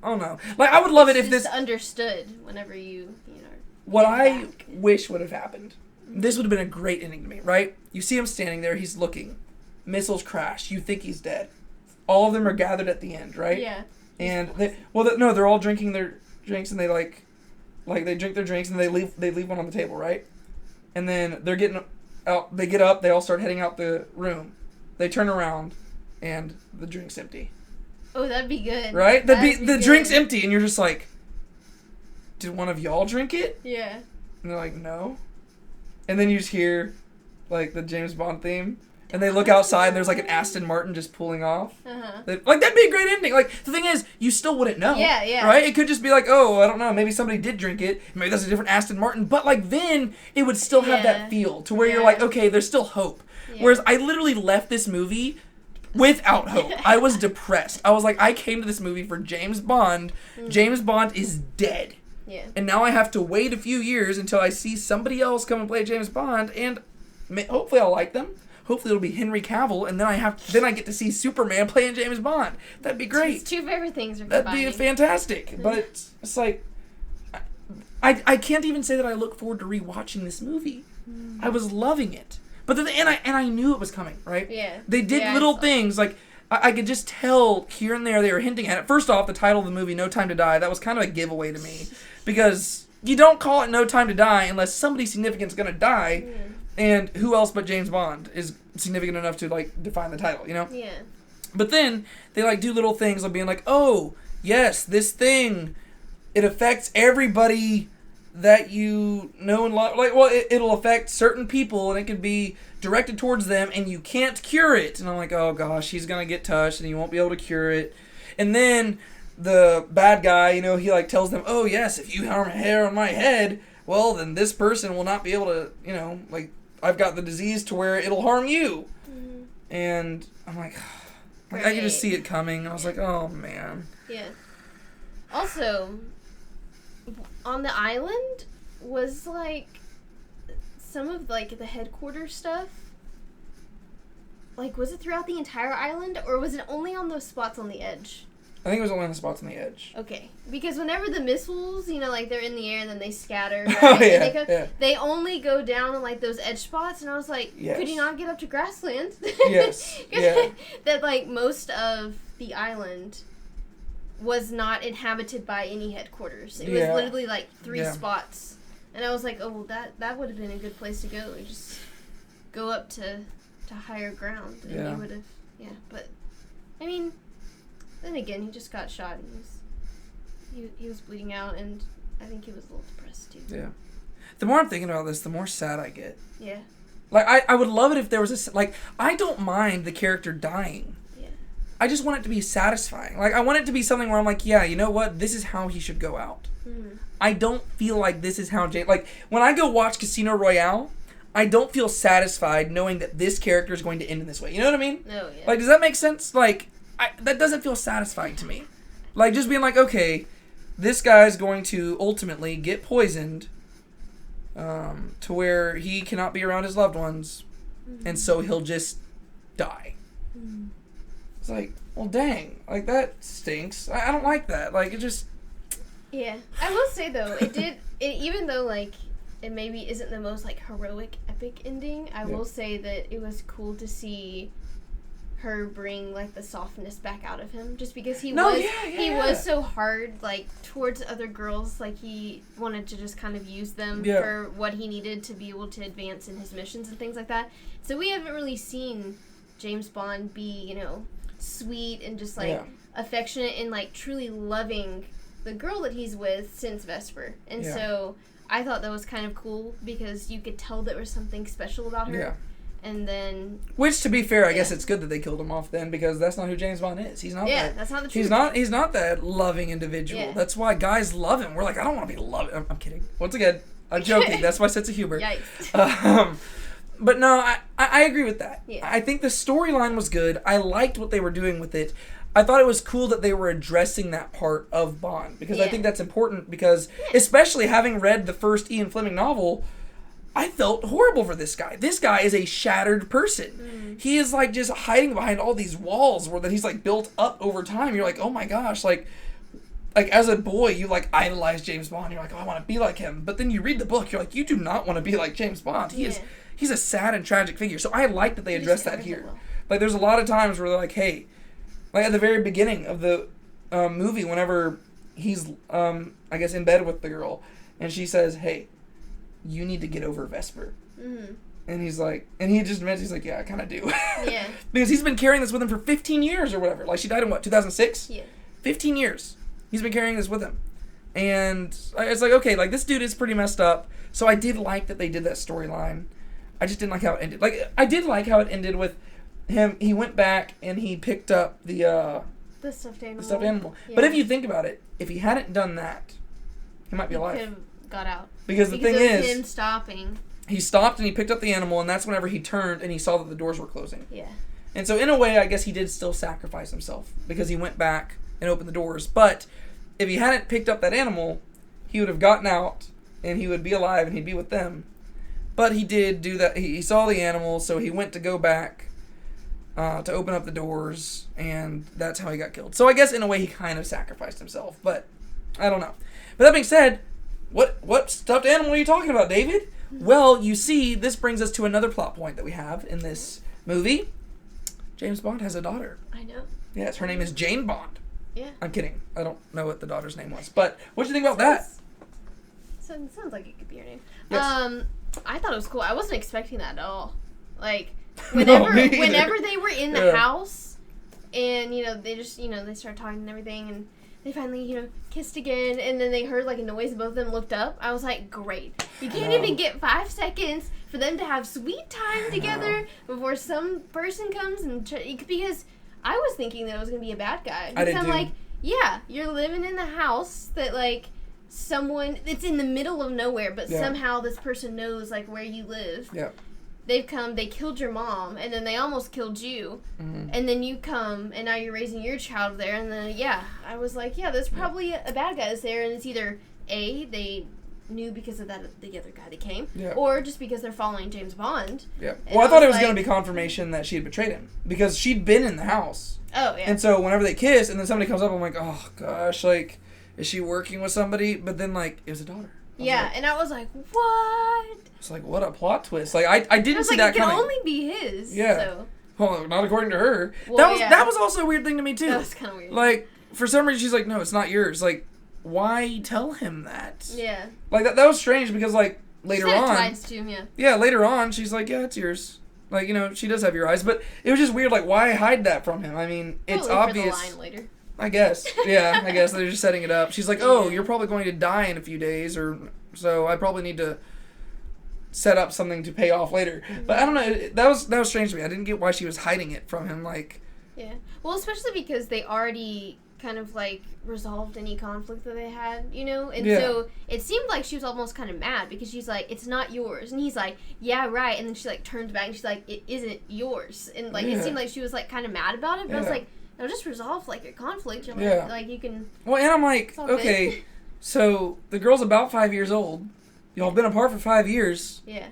I don't know. Like, I would love it if this... understood whenever you know... What I wish would have happened, this would have been a great ending to me, right? You see him standing there, he's looking. Missiles crash. You think he's dead. All of them are gathered at the end, right? Yeah. And, they're all drinking their drinks, and they, like they drink their drinks, and they leave one on the table, right? And then they're getting... out, they get up, they all start heading out the room. They turn around, and the drink's empty. Oh, that'd be good. Right? The drink's empty, and you're just like, did one of y'all drink it? Yeah. And they're like, no. And then you just hear, like, the James Bond theme, and they look outside, and there's, like, an Aston Martin just pulling off. Uh-huh. Like, that'd be a great ending. Like, the thing is, you still wouldn't know. Yeah, yeah. Right? It could just be like, oh, I don't know, maybe somebody did drink it. Maybe that's a different Aston Martin. But, like, then it would still have that feel to where you're like, okay, there's still hope. Yeah. Whereas I literally left this movie without hope. I was depressed. I was like, I came to this movie for James Bond. Mm. James Bond is dead. Yeah. And now I have to wait a few years until I see somebody else come and play James Bond, and hopefully I'll like them. Hopefully it'll be Henry Cavill, and then I get to see Superman playing James Bond. That'd be great. His two favorite things are That'd be fantastic. But it's like, I can't even say that I look forward to rewatching this movie. Mm. I was loving it. But then, and I knew it was coming, right? Yeah. They did little things, like, I could just tell here and there they were hinting at it. First off, the title of the movie, No Time to Die, that was kind of a giveaway to me. Because you don't call it No Time to Die unless somebody significant's going to die. Mm. And who else but James Bond is significant enough to, like, define the title, you know? Yeah. But then they, like, do little things of being like, oh, yes, this thing, it affects everybody that you know and love. Like, well, it'll affect certain people, and it could be directed towards them, and you can't cure it. And I'm like, oh, gosh, he's going to get touched, and he won't be able to cure it. And then the bad guy, you know, he, like, tells them, oh, yes, if you harm hair on my head, well, then this person will not be able to, you know, like, I've got the disease to where it'll harm you. Mm-hmm. And I'm like I could just see it coming. And I was like, oh, man. Yeah. Also, on the island was, like, some of, like, the headquarters stuff. Like, was it throughout the entire island, or was it only on those spots on the edge? I think it was only on the spots on the edge. Okay. Because whenever the missiles, you know, like, they're in the air and then they scatter, right? Oh, yeah, they only go down on, like, those edge spots, and I was like, yes. Could you not get up to grassland? Yes, yeah. That, like, most of the island was not inhabited by any headquarters. It was literally, like, 3 spots. And I was like, oh, well, that would have been a good place to go. Just go up to higher ground. And they would have, but, I mean... Then again, he just got shot, and he was bleeding out, and I think he was a little depressed too. Yeah. The more I'm thinking about this, the more sad I get. Yeah. Like, I would love it if there was like, I don't mind the character dying. Yeah. I just want it to be satisfying. Like, I want it to be something where I'm like, yeah, you know what? This is how he should go out. Mm-hmm. I don't feel like this is how like, when I go watch Casino Royale, I don't feel satisfied knowing that this character is going to end in this way. You know what I mean? Oh, yeah. Like, does that make sense? Like... that doesn't feel satisfying to me. Like, just being like, okay, this guy's going to ultimately get poisoned to where he cannot be around his loved ones, and so he'll just die. Mm. It's like, well, dang. Like, that stinks. I don't like that. Like, it just... Yeah. I will say, though, even though, like, it maybe isn't the most, like, heroic, epic ending, I will say that it was cool to see... her bring, like, the softness back out of him, just because he was so hard, like, towards other girls. Like, he wanted to just kind of use them for what he needed to be able to advance in his missions and things like that. So we haven't really seen James Bond be, you know, sweet and just, like, affectionate and, like, truly loving the girl that he's with since Vesper. And so I thought that was kind of cool because you could tell there was something special about her. Yeah. And then... Which, to be fair, I guess it's good that they killed him off then, because that's not who James Bond is. He's not that. That's not the truth. He's not that loving individual. Yeah. That's why guys love him. We're like, I don't want to be loved. I'm kidding. Once again, I'm joking. That's my sense of humor. Yikes. But no, I agree with that. Yeah. I think the storyline was good. I liked what they were doing with it. I thought it was cool that they were addressing that part of Bond, because I think that's important, because especially having read the first Ian Fleming novel, I felt horrible for this guy. This guy is a shattered person. He is like just hiding behind all these walls that he's like built up over time. You're like, oh my gosh, like as a boy, you like idolize James Bond. You're like, oh, I want to be like him. But then you read the book, you're like, you do not want to be like James Bond. He's a sad and tragic figure. So I like that they addressed that here. Well. Like there's a lot of times where they're like, hey, like at the very beginning of the movie, whenever he's I guess in bed with the girl, and she says, hey, you need to get over Vesper. Mm-hmm. And he's like, and he just admits, he's like, yeah, I kind of do. Yeah. Because he's been carrying this with him for 15 years or whatever. Like, she died in what, 2006? Yeah. 15 years. He's been carrying this with him. And it's like, okay, like, this dude is pretty messed up. So I did like that they did that storyline. I just didn't like how it ended. Like, I did like how it ended with him. He went back and he picked up the stuffed animal. The stuffed animal. Yeah. But if you think about it, if he hadn't done that, he might be alive. He could have got out. Because the thing is, him stopping. He stopped and he picked up the animal, and that's whenever he turned and he saw that the doors were closing. Yeah. And so in a way, I guess he did still sacrifice himself, because he went back and opened the doors. But if he hadn't picked up that animal, he would have gotten out and he would be alive and he'd be with them. But he did do that. He saw the animal, so he went to go back to open up the doors, and that's how he got killed. So I guess in a way he kind of sacrificed himself, but I don't know. But that being said, what stuffed animal are you talking about, David? Well, you see, this brings us to another plot point that we have in this movie. James Bond has a daughter. I know. Yes, her name is Jane Bond. Yeah. I'm kidding. I don't know what the daughter's name was. But what do you think about that? Sounds like it could be her name. Yes. I thought it was cool. I wasn't expecting that at all. Like, whenever they were in the house, and, they just, they started talking and everything, and they finally, kissed again, and then they heard, like, a noise, and both of them looked up. I was like, great. You can't even get 5 seconds for them to have sweet time together before some person comes and... because I was thinking that it was going to be a bad guy. Because I'm like, yeah, you're living in the house that, like, someone... It's in the middle of nowhere, but somehow this person knows, like, where you live. Yeah. They've come, they killed your mom, and then they almost killed you, and then you come, and now you're raising your child there, and then, I was like, there's probably a bad guy that's there, and it's either, A, they knew because of that the other guy that came, or just because they're following James Bond. Yeah. Well, I thought it was going to be confirmation that she had betrayed him, because she'd been in the house. Oh, yeah. And so whenever they kiss, and then somebody comes up, I'm like, oh, gosh, like, is she working with somebody? But then, like, it was a daughter. And I was like, what? It's like, what a plot twist. Like, I didn't see that coming. It can only be his. Yeah. So. Well, not according to her. Well, that was also a weird thing to me, too. That was kind of weird. Like, for some reason, she's like, no, it's not yours. Like, why tell him that? Yeah. Like, that was strange, because, like, later on... twice, too, yeah. Yeah, later on, she's like, yeah, it's yours. Like, she does have your eyes. But it was just weird, like, why hide that from him? I mean, it's obvious... For the line later. I guess. Yeah, I guess they're just setting it up. She's like, oh, you're probably going to die in a few days, or... So I probably need to set up something to pay off later. But I don't know. That was strange to me. I didn't get why she was hiding it from him. Like, yeah. Well, especially because they already kind of like resolved any conflict that they had, And so it seemed like she was almost kind of mad because she's like, "It's not yours," and he's like, "Yeah, right." And then she like turns back and she's like, "It isn't yours," and like it seemed like she was like kind of mad about it. But I was like, "No, just resolve like your conflict. Like you can." Well, and I'm like, okay. So, the girl's about 5 years old. Y'all have been apart for 5 years. Yeah.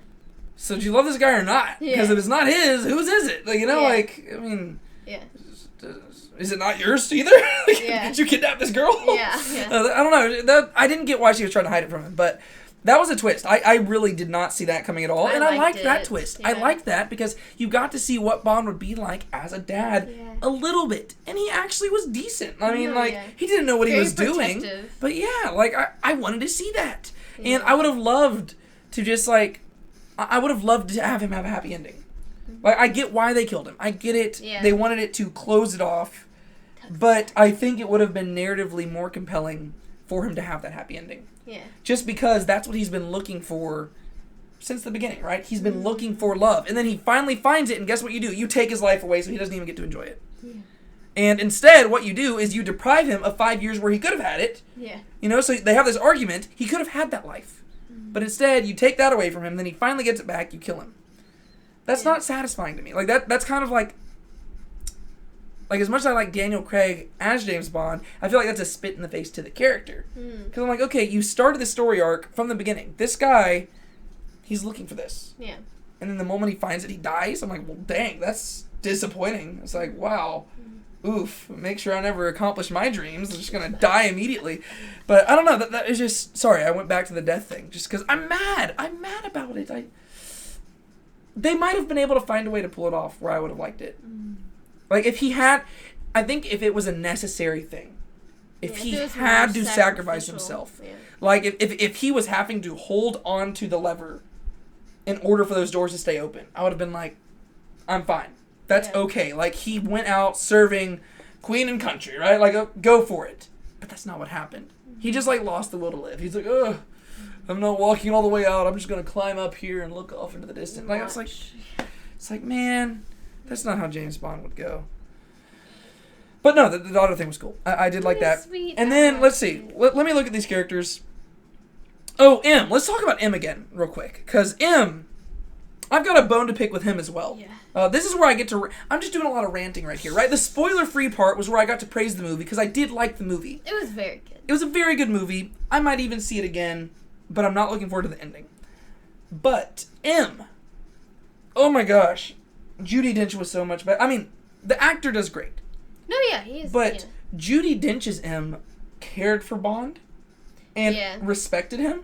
So, do you love this guy or not? Because if it's not his, whose is it? Like, like, I mean... Yeah. Is it not yours either? Did you kidnap this girl? Yeah. I don't know. I didn't get why she was trying to hide it from him, but... That was a twist. I really did not see that coming at all. And I liked that twist. Yeah. I liked that because you got to see what Bond would be like as a dad a little bit. And he actually was decent. I mean, he didn't know what he was doing. But I wanted to see that. Yeah. And I would have loved to just I would have loved to have him have a happy ending. Like, I get why they killed him. I get it. Yeah. They wanted it to close it off. But I think it would have been narratively more compelling for him to have that happy ending. Yeah. Just because that's what he's been looking for since the beginning, right? He's been looking for love. And then he finally finds it, and guess what you do? You take his life away so he doesn't even get to enjoy it. Yeah. And instead, what you do is you deprive him of 5 years where he could have had it. Yeah. You know, so they have this argument. He could have had that life. But instead, you take that away from him, then he finally gets it back, you kill him. That's not satisfying to me. Like, that's kind of like as much as I like Daniel Craig as James Bond, I feel like that's a spit in the face to the character. Because I'm like, okay, you started the story arc from the beginning. This guy, he's looking for this. Yeah. And then the moment he finds it, he dies. I'm like, well, dang, that's disappointing. It's like, wow. Oof. Make sure I never accomplish my dreams. I'm just going to die immediately. But I don't know. That is just... Sorry, I went back to the death thing. Just because I'm mad. I'm mad about it. They might have been able to find a way to pull it off where I would have liked it. Like, if he had... I think if it was a necessary thing. If he had to sacrifice himself. Yeah. Like, if he was having to hold on to the lever in order for those doors to stay open, I would have been like, I'm fine. That's okay. Like, he went out serving queen and country, right? Like, go for it. But that's not what happened. He just, like, lost the will to live. He's like, ugh, I'm not walking all the way out. I'm just going to climb up here and look off into the distance. Like, it's like, man... That's not how James Bond would go. But no, the daughter thing was cool. I did like that. Sweet. And then, let's see. Let me look at these characters. Oh, M. Let's talk about M again real quick. Because M, I've got a bone to pick with him as well. Yeah. This is where I get to... I'm just doing a lot of ranting right here, right? The spoiler-free part was where I got to praise the movie because I did like the movie. It was very good. It was a very good movie. I might even see it again, but I'm not looking forward to the ending. But M. Oh my gosh. Judi Dench was so much better. I mean, the actor does great. No, yeah, he is. But Judi Dench's M cared for Bond and respected him.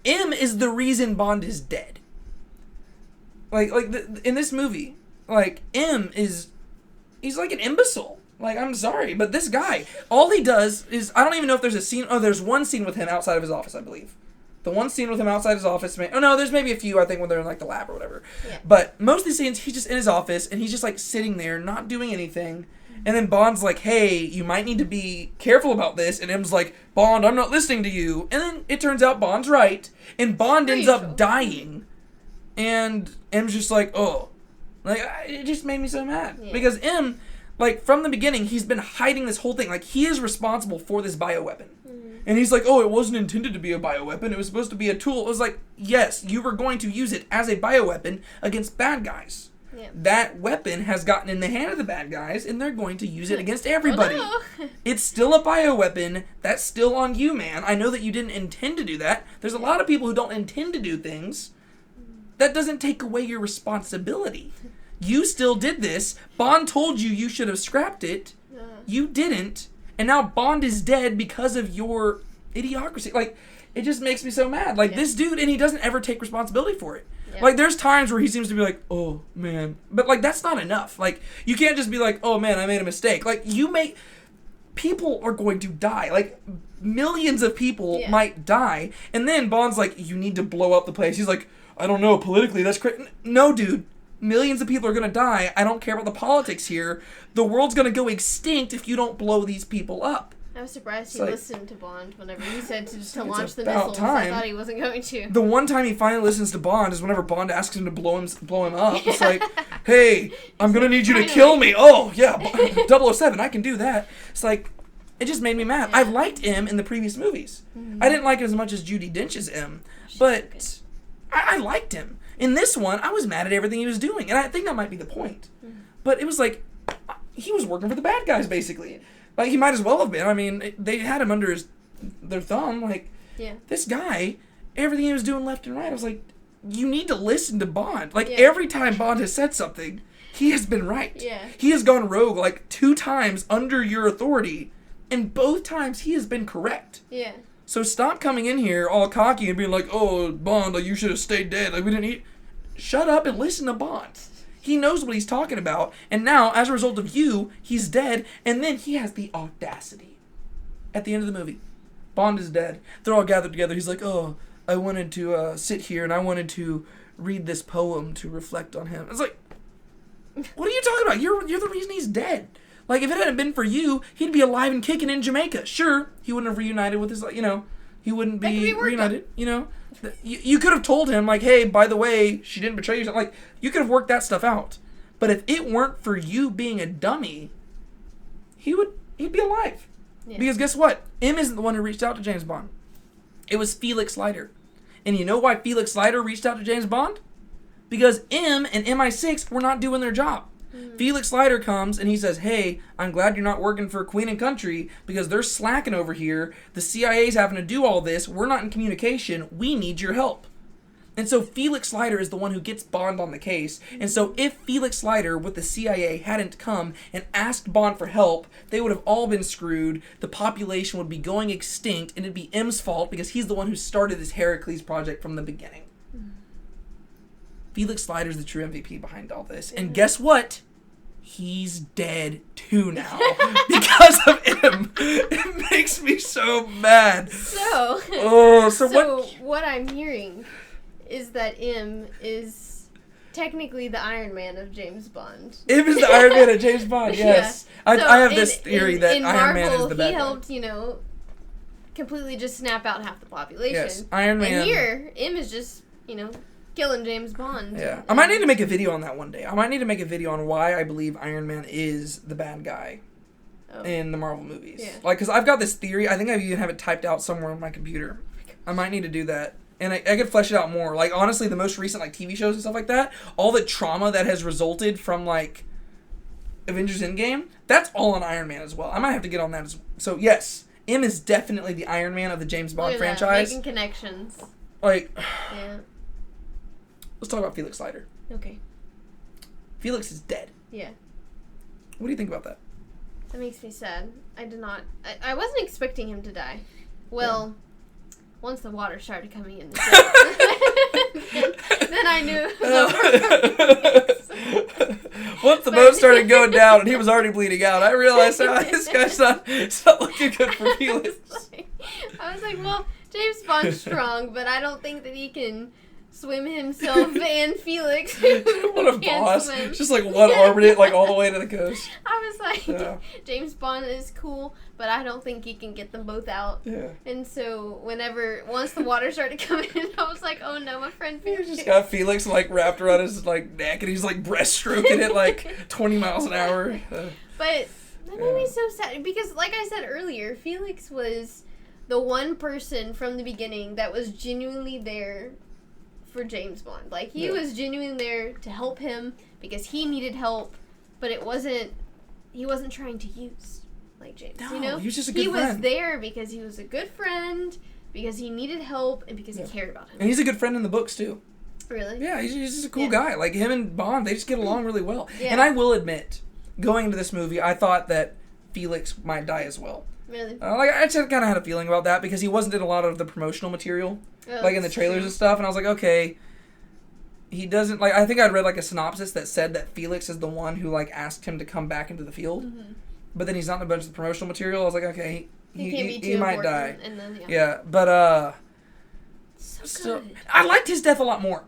M is the reason Bond is dead. In this movie, M is... He's like an imbecile. Like, I'm sorry, but this guy, all he does is... I don't even know if there's a scene... Oh, there's one scene with him outside of his office, I believe. The one scene with him outside his office... Oh, no, there's maybe a few, I think, when they're in, the lab or whatever. Yeah. But most of the scenes, he's just in his office, and he's just, sitting there, not doing anything. And then Bond's like, hey, you might need to be careful about this. And M's like, Bond, I'm not listening to you. And then it turns out Bond's right. And Bond ends up dying. And M's just like, oh. It just made me so mad. Yeah. Because M, from the beginning, he's been hiding this whole thing. He is responsible for this bioweapon. And he's like, oh, it wasn't intended to be a bioweapon. It was supposed to be a tool. It was like, yes, you were going to use it as a bioweapon against bad guys. Yeah. That weapon has gotten in the hand of the bad guys, and they're going to use it against everybody. Oh, no. It's still a bioweapon. That's still on you, man. I know that you didn't intend to do that. There's a lot of people who don't intend to do things. That doesn't take away your responsibility. You still did this. Bond told you should have scrapped it. You didn't. And now Bond is dead because of your idiocracy. It just makes me so mad. This dude, and he doesn't ever take responsibility for it. Yeah. There's times where he seems to be like, oh, man. But, that's not enough. You can't just be like, oh, man, I made a mistake. People are going to die. Millions of people might die. And then Bond's like, you need to blow up the place. He's like, I don't know, politically, that's crazy. No, dude. Millions of people are going to die. I don't care about the politics here. The world's going to go extinct if you don't blow these people up. I was surprised he listened to Bond whenever he said to launch the missiles. I thought he wasn't going to. The one time he finally listens to Bond is whenever Bond asks him to blow him up. It's like, hey, I'm going to need you to kill me. Oh, yeah, 007, I can do that. It's like, it just made me mad. Yeah. I liked M in the previous movies. Mm-hmm. I didn't like it as much as Judi Dench's M, but I liked him. In this one, I was mad at everything he was doing, and I think that might be the point. Mm-hmm. But it was he was working for the bad guys, basically. He might as well have been. I mean, they had him under their thumb. This guy, everything he was doing left and right, I was like, you need to listen to Bond. Every time Bond has said something, he has been right. Yeah. He has gone rogue, 2 times under your authority, and both times he has been correct. Yeah. So stop coming in here all cocky and being like, oh, Bond, you should have stayed dead. We didn't need... Shut up and listen to Bond. He knows what he's talking about. And now, as a result of you, he's dead. And then he has the audacity. At the end of the movie, Bond is dead. They're all gathered together. He's like, oh, I wanted to sit here and I wanted to read this poem to reflect on him. It's like, what are you talking about? You're the reason he's dead. If it hadn't been for you, he'd be alive and kicking in Jamaica. Sure, he wouldn't have reunited with his, he wouldn't be reunited. You know, you could have told him like, hey, by the way, she didn't betray you. Like, you could have worked that stuff out. But if it weren't for you being a dummy, he'd be alive. Yeah. Because guess what? M isn't the one who reached out to James Bond. It was Felix Leiter. And you know why Felix Leiter reached out to James Bond? Because M and MI6 were not doing their job. Felix Leiter comes and he says, hey, I'm glad you're not working for Queen and Country because they're slacking over here. The CIA's having to do all this. We're not in communication. We need your help. And so Felix Leiter is the one who gets Bond on the case. And so if Felix Leiter with the CIA hadn't come and asked Bond for help, they would have all been screwed. The population would be going extinct, and it'd be M's fault because he's the one who started this Heracles project from the beginning. Felix Leiter's the true MVP behind all this. And guess what? He's dead too now because of him. It makes me so mad. So what I'm hearing is that M is technically the Iron Man of James Bond. M is the Iron Man of James Bond, yes. Yeah. I have this theory that Iron Man is the bad guy. He helped, completely just snap out half the population. Yes, Iron Man. And here, M is just, killing James Bond. Yeah. I might need to make a video on that one day. I might need to make a video on why I believe Iron Man is the bad guy in the Marvel movies. Yeah. Like, because I've got this theory. I think I even have it typed out somewhere on my computer. I might need to do that. And I could flesh it out more. Like, honestly, the most recent, like, TV shows and stuff like that, all the trauma that has resulted from, like, Avengers Endgame, that's all on Iron Man as well. I might have to get on that as well. So, yes, M is definitely the Iron Man of the James Bond franchise. Making connections. Like... Yeah. Let's talk about Felix Leiter. Okay. Felix is dead. Yeah. What do you think about that? That makes me sad. I wasn't expecting him to die. Well, once the water started coming in, then I knew it was over. Once the boat started going down and he was already bleeding out, I realized this guy's not looking good for Felix. I was like, well, James Bond's strong, but I don't think that he can swim himself and Felix. What a boss. Swim. Just like one-armed it like all the way to the coast. I was like, James Bond is cool, but I don't think he can get them both out. Yeah. And so once the water started coming in, I was like, oh no, my friend Felix. He just got Felix like wrapped around his like neck and he's like breaststroking it like 20 miles an hour. But that made me so sad because like I said earlier, Felix was the one person from the beginning that was genuinely there for James Bond. Like, he was genuinely there to help him because he needed help, but he wasn't trying to use, like, James. No, he was just a good friend. He was there because he was a good friend, because he needed help, and because he cared about him. And he's a good friend in the books, too. Really? Yeah, he's just a cool guy. Like, him and Bond, they just get along really well. Yeah. And I will admit, going into this movie, I thought that Felix might die as well. Really? I just kind of had a feeling about that because he wasn't in a lot of the promotional material, like in the trailers and stuff. And I was like, okay, he doesn't like. I think I'd read like a synopsis that said that Felix is the one who like asked him to come back into the field, but then he's not in a bunch of the promotional material. I was like, okay, he might die. And then, but still, I liked his death a lot more.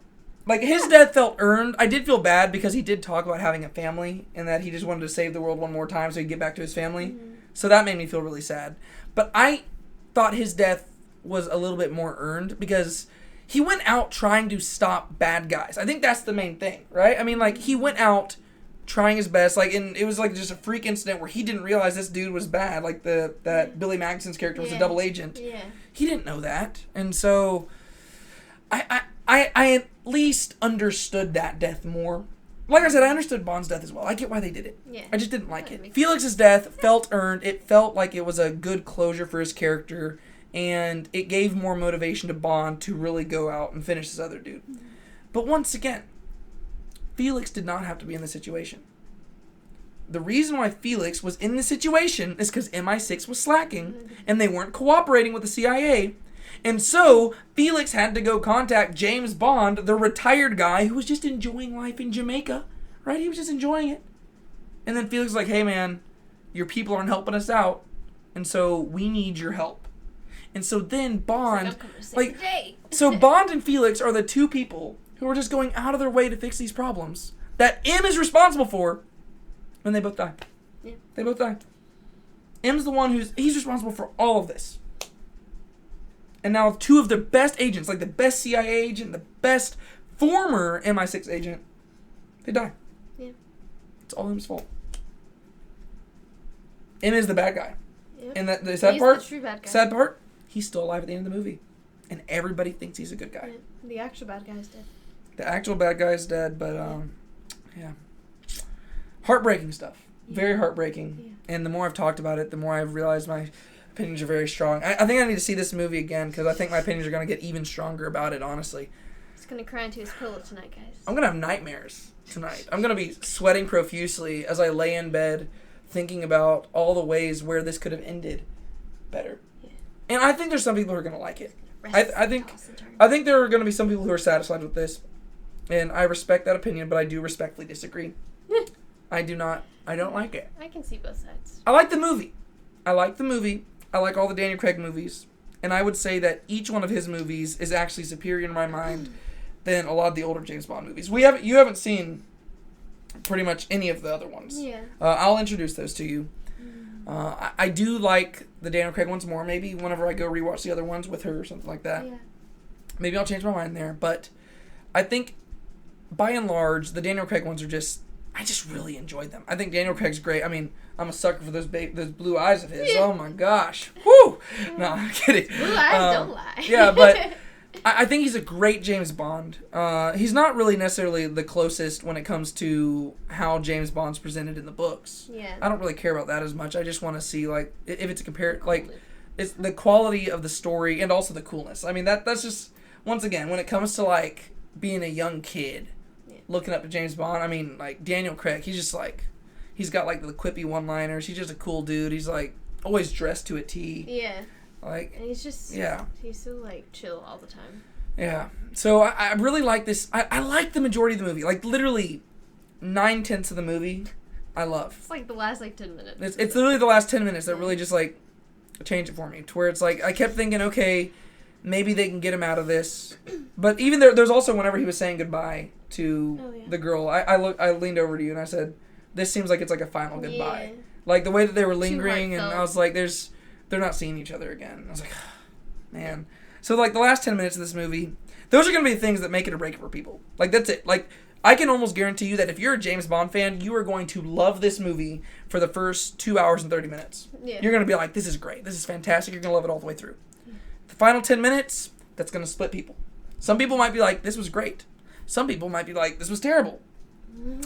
Like, his death felt earned. I did feel bad because he did talk about having a family and that he just wanted to save the world one more time so he'd get back to his family. So that made me feel really sad. But I thought his death was a little bit more earned because he went out trying to stop bad guys. I think that's the main thing, right? I mean, like, he went out trying his best, like, and it was like just a freak incident where he didn't realize this dude was bad, like that Billy Magson's character was a double agent. Yeah. He didn't know that. And so I at least understood that death more. Like I said, I understood Bond's death as well. I get why they did it. Yeah. I just didn't like it. Felix's death felt earned. It felt like it was a good closure for his character, and it gave more motivation to Bond to really go out and finish this other dude. But once again, Felix did not have to be in the situation. The reason why Felix was in the situation is because MI6 was slacking, and they weren't cooperating with the CIA. And so, Felix had to go contact James Bond, the retired guy who was just enjoying life in Jamaica. Right? He was just enjoying it. And then Felix was like, hey man, your people aren't helping us out, and so we need your help. And so then Bond, so Bond and Felix are the two people who are just going out of their way to fix these problems that M is responsible for, and they both die. Yeah. They both die. M's the one he's responsible for all of this. And now 2 of the best agents, like the best CIA agent, the best former MI6 agent, they die. Yeah. It's all him's fault. M is the bad guy. Yep. And the sad He's part, the true bad guy. sad part, he's still alive at the end of the movie. And everybody thinks he's a good guy. Yeah. The actual bad guy's dead. The actual bad guy's dead, but yeah. Heartbreaking stuff. Yeah. Very heartbreaking. Yeah. And the more I've talked about it, the more I've realized my opinions are very strong. I think I need to see this movie again because I think my opinions are going to get even stronger about it, honestly. He's going to cry into his pillow tonight, guys. I'm going to have nightmares tonight. I'm going to be sweating profusely as I lay in bed thinking about all the ways where this could have ended better. Yeah. And I think there's some people who are going to like it. I think there are going to be some people who are satisfied with this. And I respect that opinion, but I do respectfully disagree. I don't like it. I can see both sides. I like the movie. I like all the Daniel Craig movies. And I would say that each one of his movies is actually superior in my mind than a lot of the older James Bond movies. You haven't seen pretty much any of the other ones. Yeah. I'll introduce those to you. I do like the Daniel Craig ones more, maybe whenever I go rewatch the other ones with her or something like that. Yeah. Maybe I'll change my mind there. But I think, by and large, the Daniel Craig ones are I just really enjoyed them. I think Daniel Craig's great. I mean, I'm a sucker for those blue eyes of his. Yeah. Oh my gosh. Woo! No, I'm kidding. Blue eyes don't lie. Yeah, but I think he's a great James Bond. He's not really necessarily the closest when it comes to how James Bond's presented in the books. Yeah. I don't really care about that as much. I just want to see, like, if it's it's the quality of the story and also the coolness. I mean, that's just, once again, when it comes to, like, being a young kid, looking up to James Bond, I mean, like, Daniel Craig, he's just, like, he's got, like, the quippy one-liners. He's just a cool dude. He's, like, always dressed to a T. Yeah. Like, and he's just, he's so, like, chill all the time. Yeah. So I really like this. I like the majority of the movie. Like, literally 9/10 of the movie, I love. It's like the last, 10 minutes. It's literally the last 10 minutes that really just, like, change it for me. To where it's, like, I kept thinking, okay, maybe they can get him out of this. But even there's also whenever he was saying goodbye to the girl, I leaned over to you and I said, this seems like it's, like, a final goodbye. Yeah. Like, the way that they were lingering, and I was like, they're not seeing each other again. I was like, man. So, like, the last 10 minutes of this movie, those are going to be the things that make it or break it for people. Like, that's it. Like, I can almost guarantee you that if you're a James Bond fan, you are going to love this movie for the first 2 hours and 30 minutes. Yeah. You're going to be like, this is great. This is fantastic. You're going to love it all the way through. The final 10 minutes, that's going to split people. Some people might be like, this was great. Some people might be like, this was terrible.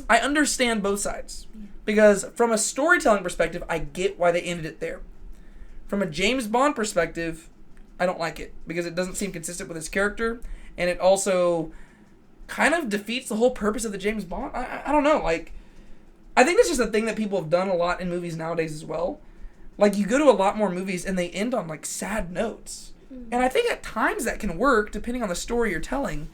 I understand both sides. Because from a storytelling perspective, I get why they ended it there. From a James Bond perspective, I don't like it. Because it doesn't seem consistent with his character. And it also kind of defeats the whole purpose of the James Bond. I don't know. Like, I think that's just a thing that people have done a lot in movies nowadays as well. Like, you go to a lot more movies and they end on, like, sad notes. And I think at times that can work, depending on the story you're telling.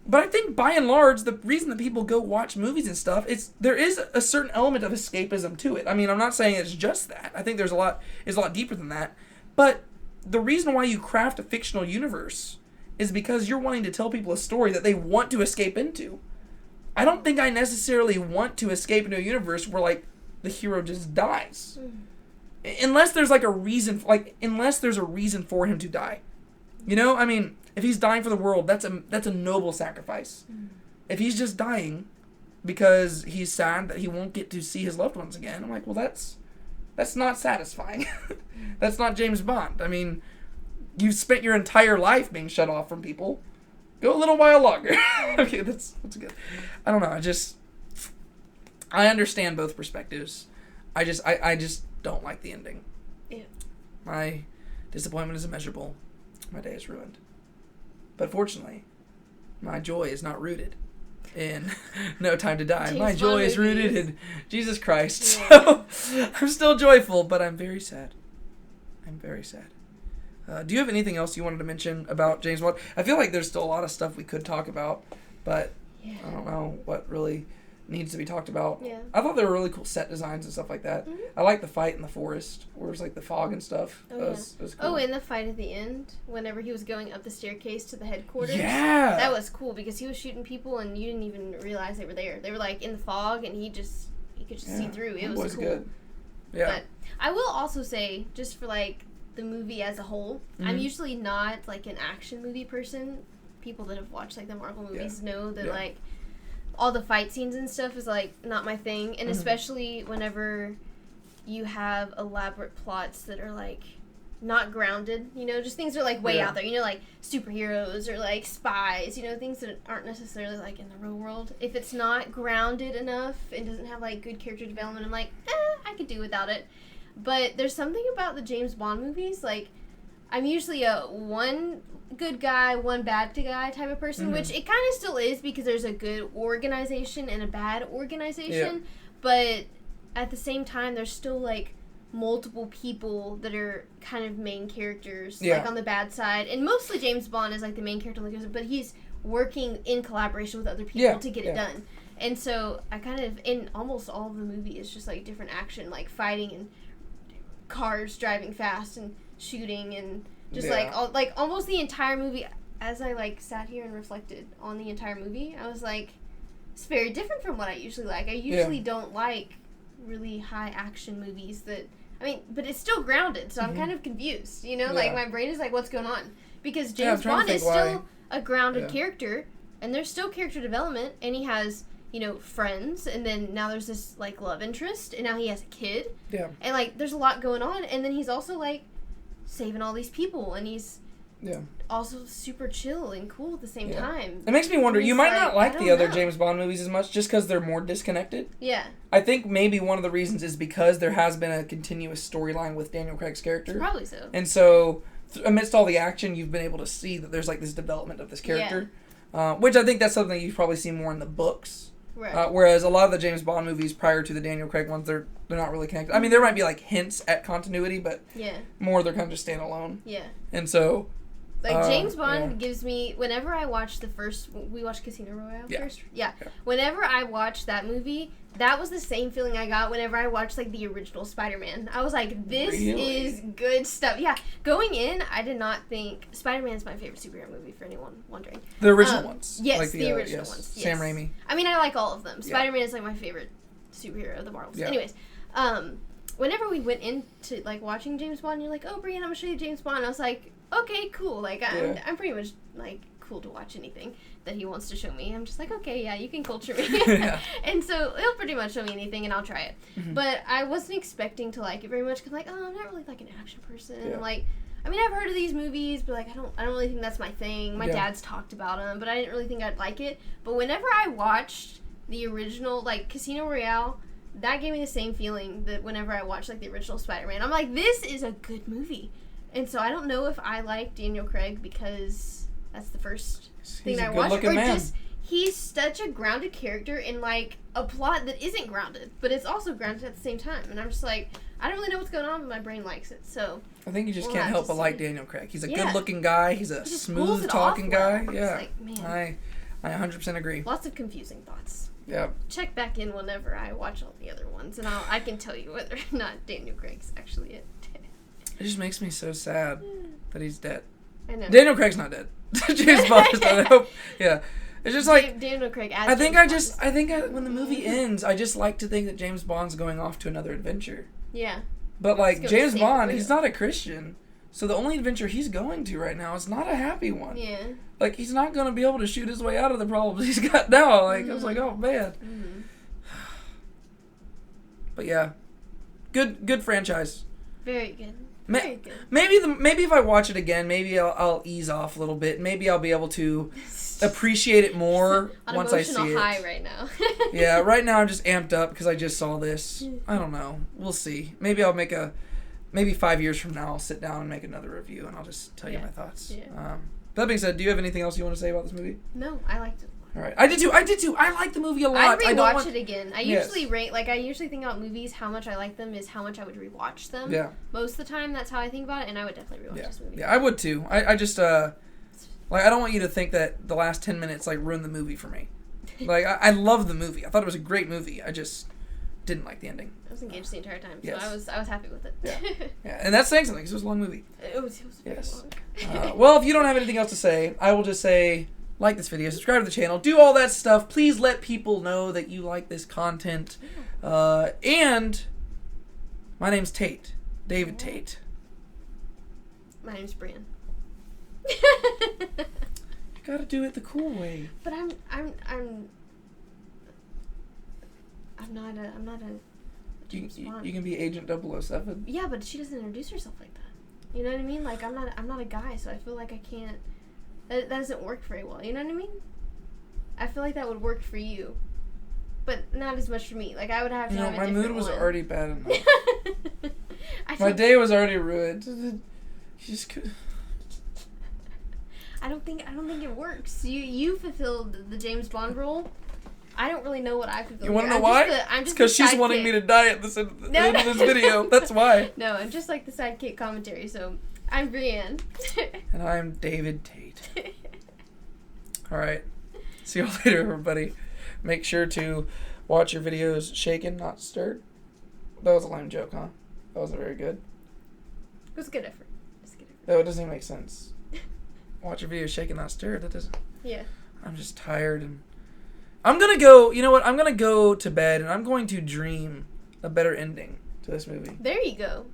But I think, by and large, the reason that people go watch movies and stuff, there is a certain element of escapism to it. I mean, I'm not saying it's just that. I think it's a lot deeper than that. But the reason why you craft a fictional universe is because you're wanting to tell people a story that they want to escape into. I don't think I necessarily want to escape into a universe where, like, the hero just dies. Unless there's, like, a reason, unless there's a reason for him to die. You know? I mean, if he's dying for the world, that's a noble sacrifice. If he's just dying because he's sad that he won't get to see his loved ones again, I'm like, well, that's not satisfying. That's not James Bond. I mean, you've spent your entire life being shut off from people. Go a little while longer. Okay, that's good. I don't know. I understand both perspectives. I just don't like the ending. Yeah. My disappointment is immeasurable. My day is ruined. But fortunately, my joy is not rooted in No Time to Die. My joy is rooted in Jesus Christ. Yeah. So I'm still joyful, but I'm very sad. Do you have anything else you wanted to mention about James Bond? I feel like there's still a lot of stuff we could talk about, but I don't know what really needs to be talked about. Yeah. I thought there were really cool set designs and stuff like that. Mm-hmm. I like the fight in the forest, where it was like the fog and stuff. That was cool. Oh, and the fight at the end, whenever he was going up the staircase to the headquarters. Yeah. That was cool because he was shooting people and you didn't even realize they were there. They were like in the fog and he could just see through. It was cool. Good. Yeah. But I will also say, just for like the movie as a whole. I'm usually not like an action movie person. People that have watched like the Marvel movies know that like all the fight scenes and stuff is like not my thing, and especially whenever you have elaborate plots that are like not grounded, you know, just things that are like way out there, you know, like superheroes or like spies, you know, things that aren't necessarily like in the real world. If it's not grounded enough and doesn't have like good character development, I'm like, I could do without it. But there's something about the James Bond movies, like, I'm usually a one good guy, one bad guy type of person, which it kind of still is because there's a good organization and a bad organization, but at the same time, there's still, like, multiple people that are kind of main characters, like, on the bad side, and mostly James Bond is, like, the main character, but he's working in collaboration with other people to get it done. And so, I kind of, in almost all of the movie, it's just, like, different action, like, fighting and cars driving fast and shooting and just like almost the entire movie. As I like sat here and reflected on the entire movie, I was like, it's very different from what I usually like. I usually don't like really high action movies that, I mean, but it's still grounded, so I'm kind of confused, you know, like my brain is like, what's going on? Because James Bond is still a grounded character, and there's still character development, and he has, you know, friends, and then now there's this, like, love interest, and now he has a kid. Yeah. And, like, there's a lot going on, and then he's also, like, saving all these people, and he's also super chill and cool at the same time. It makes me wonder, you might not like the other James Bond movies as much just because they're more disconnected. Yeah. I think maybe one of the reasons is because there has been a continuous storyline with Daniel Craig's character. Probably so. And so, amidst all the action, you've been able to see that there's, like, this development of this character. Which I think that's something you've probably seen more in the books. Right. Whereas a lot of the James Bond movies prior to the Daniel Craig ones, they're not really connected. I mean, there might be like hints at continuity, but more they're kind of just standalone. Yeah. And so, like James Bond gives me, whenever I watch we watched Casino Royale first. Yeah. Whenever I watched that movie, that was the same feeling I got whenever I watched like the original Spider-Man. I was like, this is good stuff. Yeah. Going in, I did not think Spider-Man is my favorite superhero movie, for anyone wondering. The original ones. Yes, like the original ones. Yes. Sam Raimi. I mean, I like all of them. Spider-Man is like my favorite superhero of the Marvels. Yeah. Anyways, whenever we went into like watching James Bond, you're like, oh, Brienne, I'm gonna show you James Bond. I was like, okay, cool. Like I'm pretty much like cool to watch anything that he wants to show me. I'm just like, okay, yeah, you can culture me. And so he'll pretty much show me anything and I'll try it. But I wasn't expecting to like it very much because like, oh, I'm not really like an action person. Like, I mean, I've heard of these movies, but like I don't really think that's my thing. My dad's talked about them, but I didn't really think I'd like it. But whenever I watched the original, like Casino Royale, that gave me the same feeling that whenever I watched like the original Spider-Man. I'm like, this is a good movie. And so I don't know if I like Daniel Craig because that's the first thing I watched, or just he's such a grounded character in like a plot that isn't grounded, but it's also grounded at the same time. And I'm just like, I don't really know what's going on, but my brain likes it. So I think you just can't help but like Daniel Craig. He's a good-looking guy. He's a smooth-talking guy. Yeah, like, man. I 100% agree. Lots of confusing thoughts. Yeah. Check back in whenever I watch all the other ones, and I can tell you whether or not Daniel Craig's actually it. It just makes me so sad that he's dead. I know. Daniel Craig's not dead. James Bond is dead. I hope. Yeah. It's just like Daniel Craig. I think when the movie ends, I just like to think that James Bond's going off to another adventure. Yeah. But like James Bond, he's not a Christian, so the only adventure he's going to right now is not a happy one. Yeah. Like he's not going to be able to shoot his way out of the problems he's got now. Like I was like, oh man. But yeah, good franchise. Very good. Maybe if I watch it again, maybe I'll ease off a little bit. Maybe I'll be able to appreciate it more once I see it. On emotional high right now. Yeah, right now I'm just amped up because I just saw this. I don't know. We'll see. Maybe I'll maybe 5 years from now I'll sit down and make another review and I'll just tell you my thoughts. Yeah. That being said, do you have anything else you want to say about this movie? No, I liked it. All right. I did too. I like the movie a lot. I'd rewatch it again. I usually think about movies, how much I like them is how much I would rewatch them. Yeah. Most of the time, that's how I think about it, and I would definitely rewatch this movie. Yeah, I would too. I just, like, I don't want you to think that the last 10 minutes, like, ruined the movie for me. Like, I love the movie. I thought it was a great movie. I just didn't like the ending. I was engaged the entire time, so I was happy with it. Yeah, and that's saying something, because it was a long movie. It was very long. Well, if you don't have anything else to say, I will just say, like this video, subscribe to the channel, do all that stuff. Please let people know that you like this content. And my name's Tate. David Tate. My name's Brienne. You gotta do it the cool way. But I'm not a James Bond. You can be Agent 007. Yeah, but she doesn't introduce herself like that. You know what I mean? Like, I'm not a guy, so I feel like I can't. That doesn't work very well. You know what I mean? I feel like that would work for you, but not as much for me. Like, I would have to have a my different mood was one. already bad enough. My day was already ruined. You just could. I don't think it works. You fulfilled the James Bond role. I don't really know what I fulfilled. You want to know why? It's because she's wanting me to die at the end of this video. That's why. No, I'm just like the sidekick commentary. So I'm Brienne. And I'm David Tate. All right. See you all later, everybody. Make sure to watch your videos shaken, not stirred. That was a lame joke, huh? That wasn't very good. It was a good effort. No, it doesn't even make sense. Watch your videos shaken, not stirred. That doesn't. Yeah. I'm just tired and I'm gonna go. You know what? I'm gonna go to bed and I'm going to dream a better ending to this movie. There you go.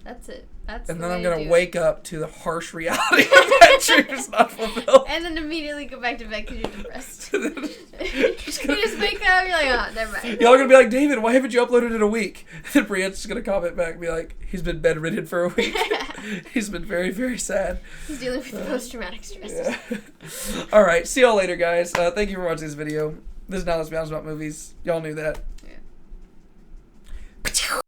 That's it. That's and the then way I'm to gonna do wake up to the harsh reality of that dream is not fulfilled. And then immediately go back to bed because you're depressed. You just wake up, you're like, oh, never mind. Y'all are gonna be like, David, why haven't you uploaded in a week? And Brienne's just gonna comment back and be like, he's been bedridden for a week. He's been very, very sad. He's dealing with post-traumatic stress. Yeah. All right, see y'all later, guys. Thank you for watching this video. This is Now Let's Be Honest About Movies. Y'all knew that.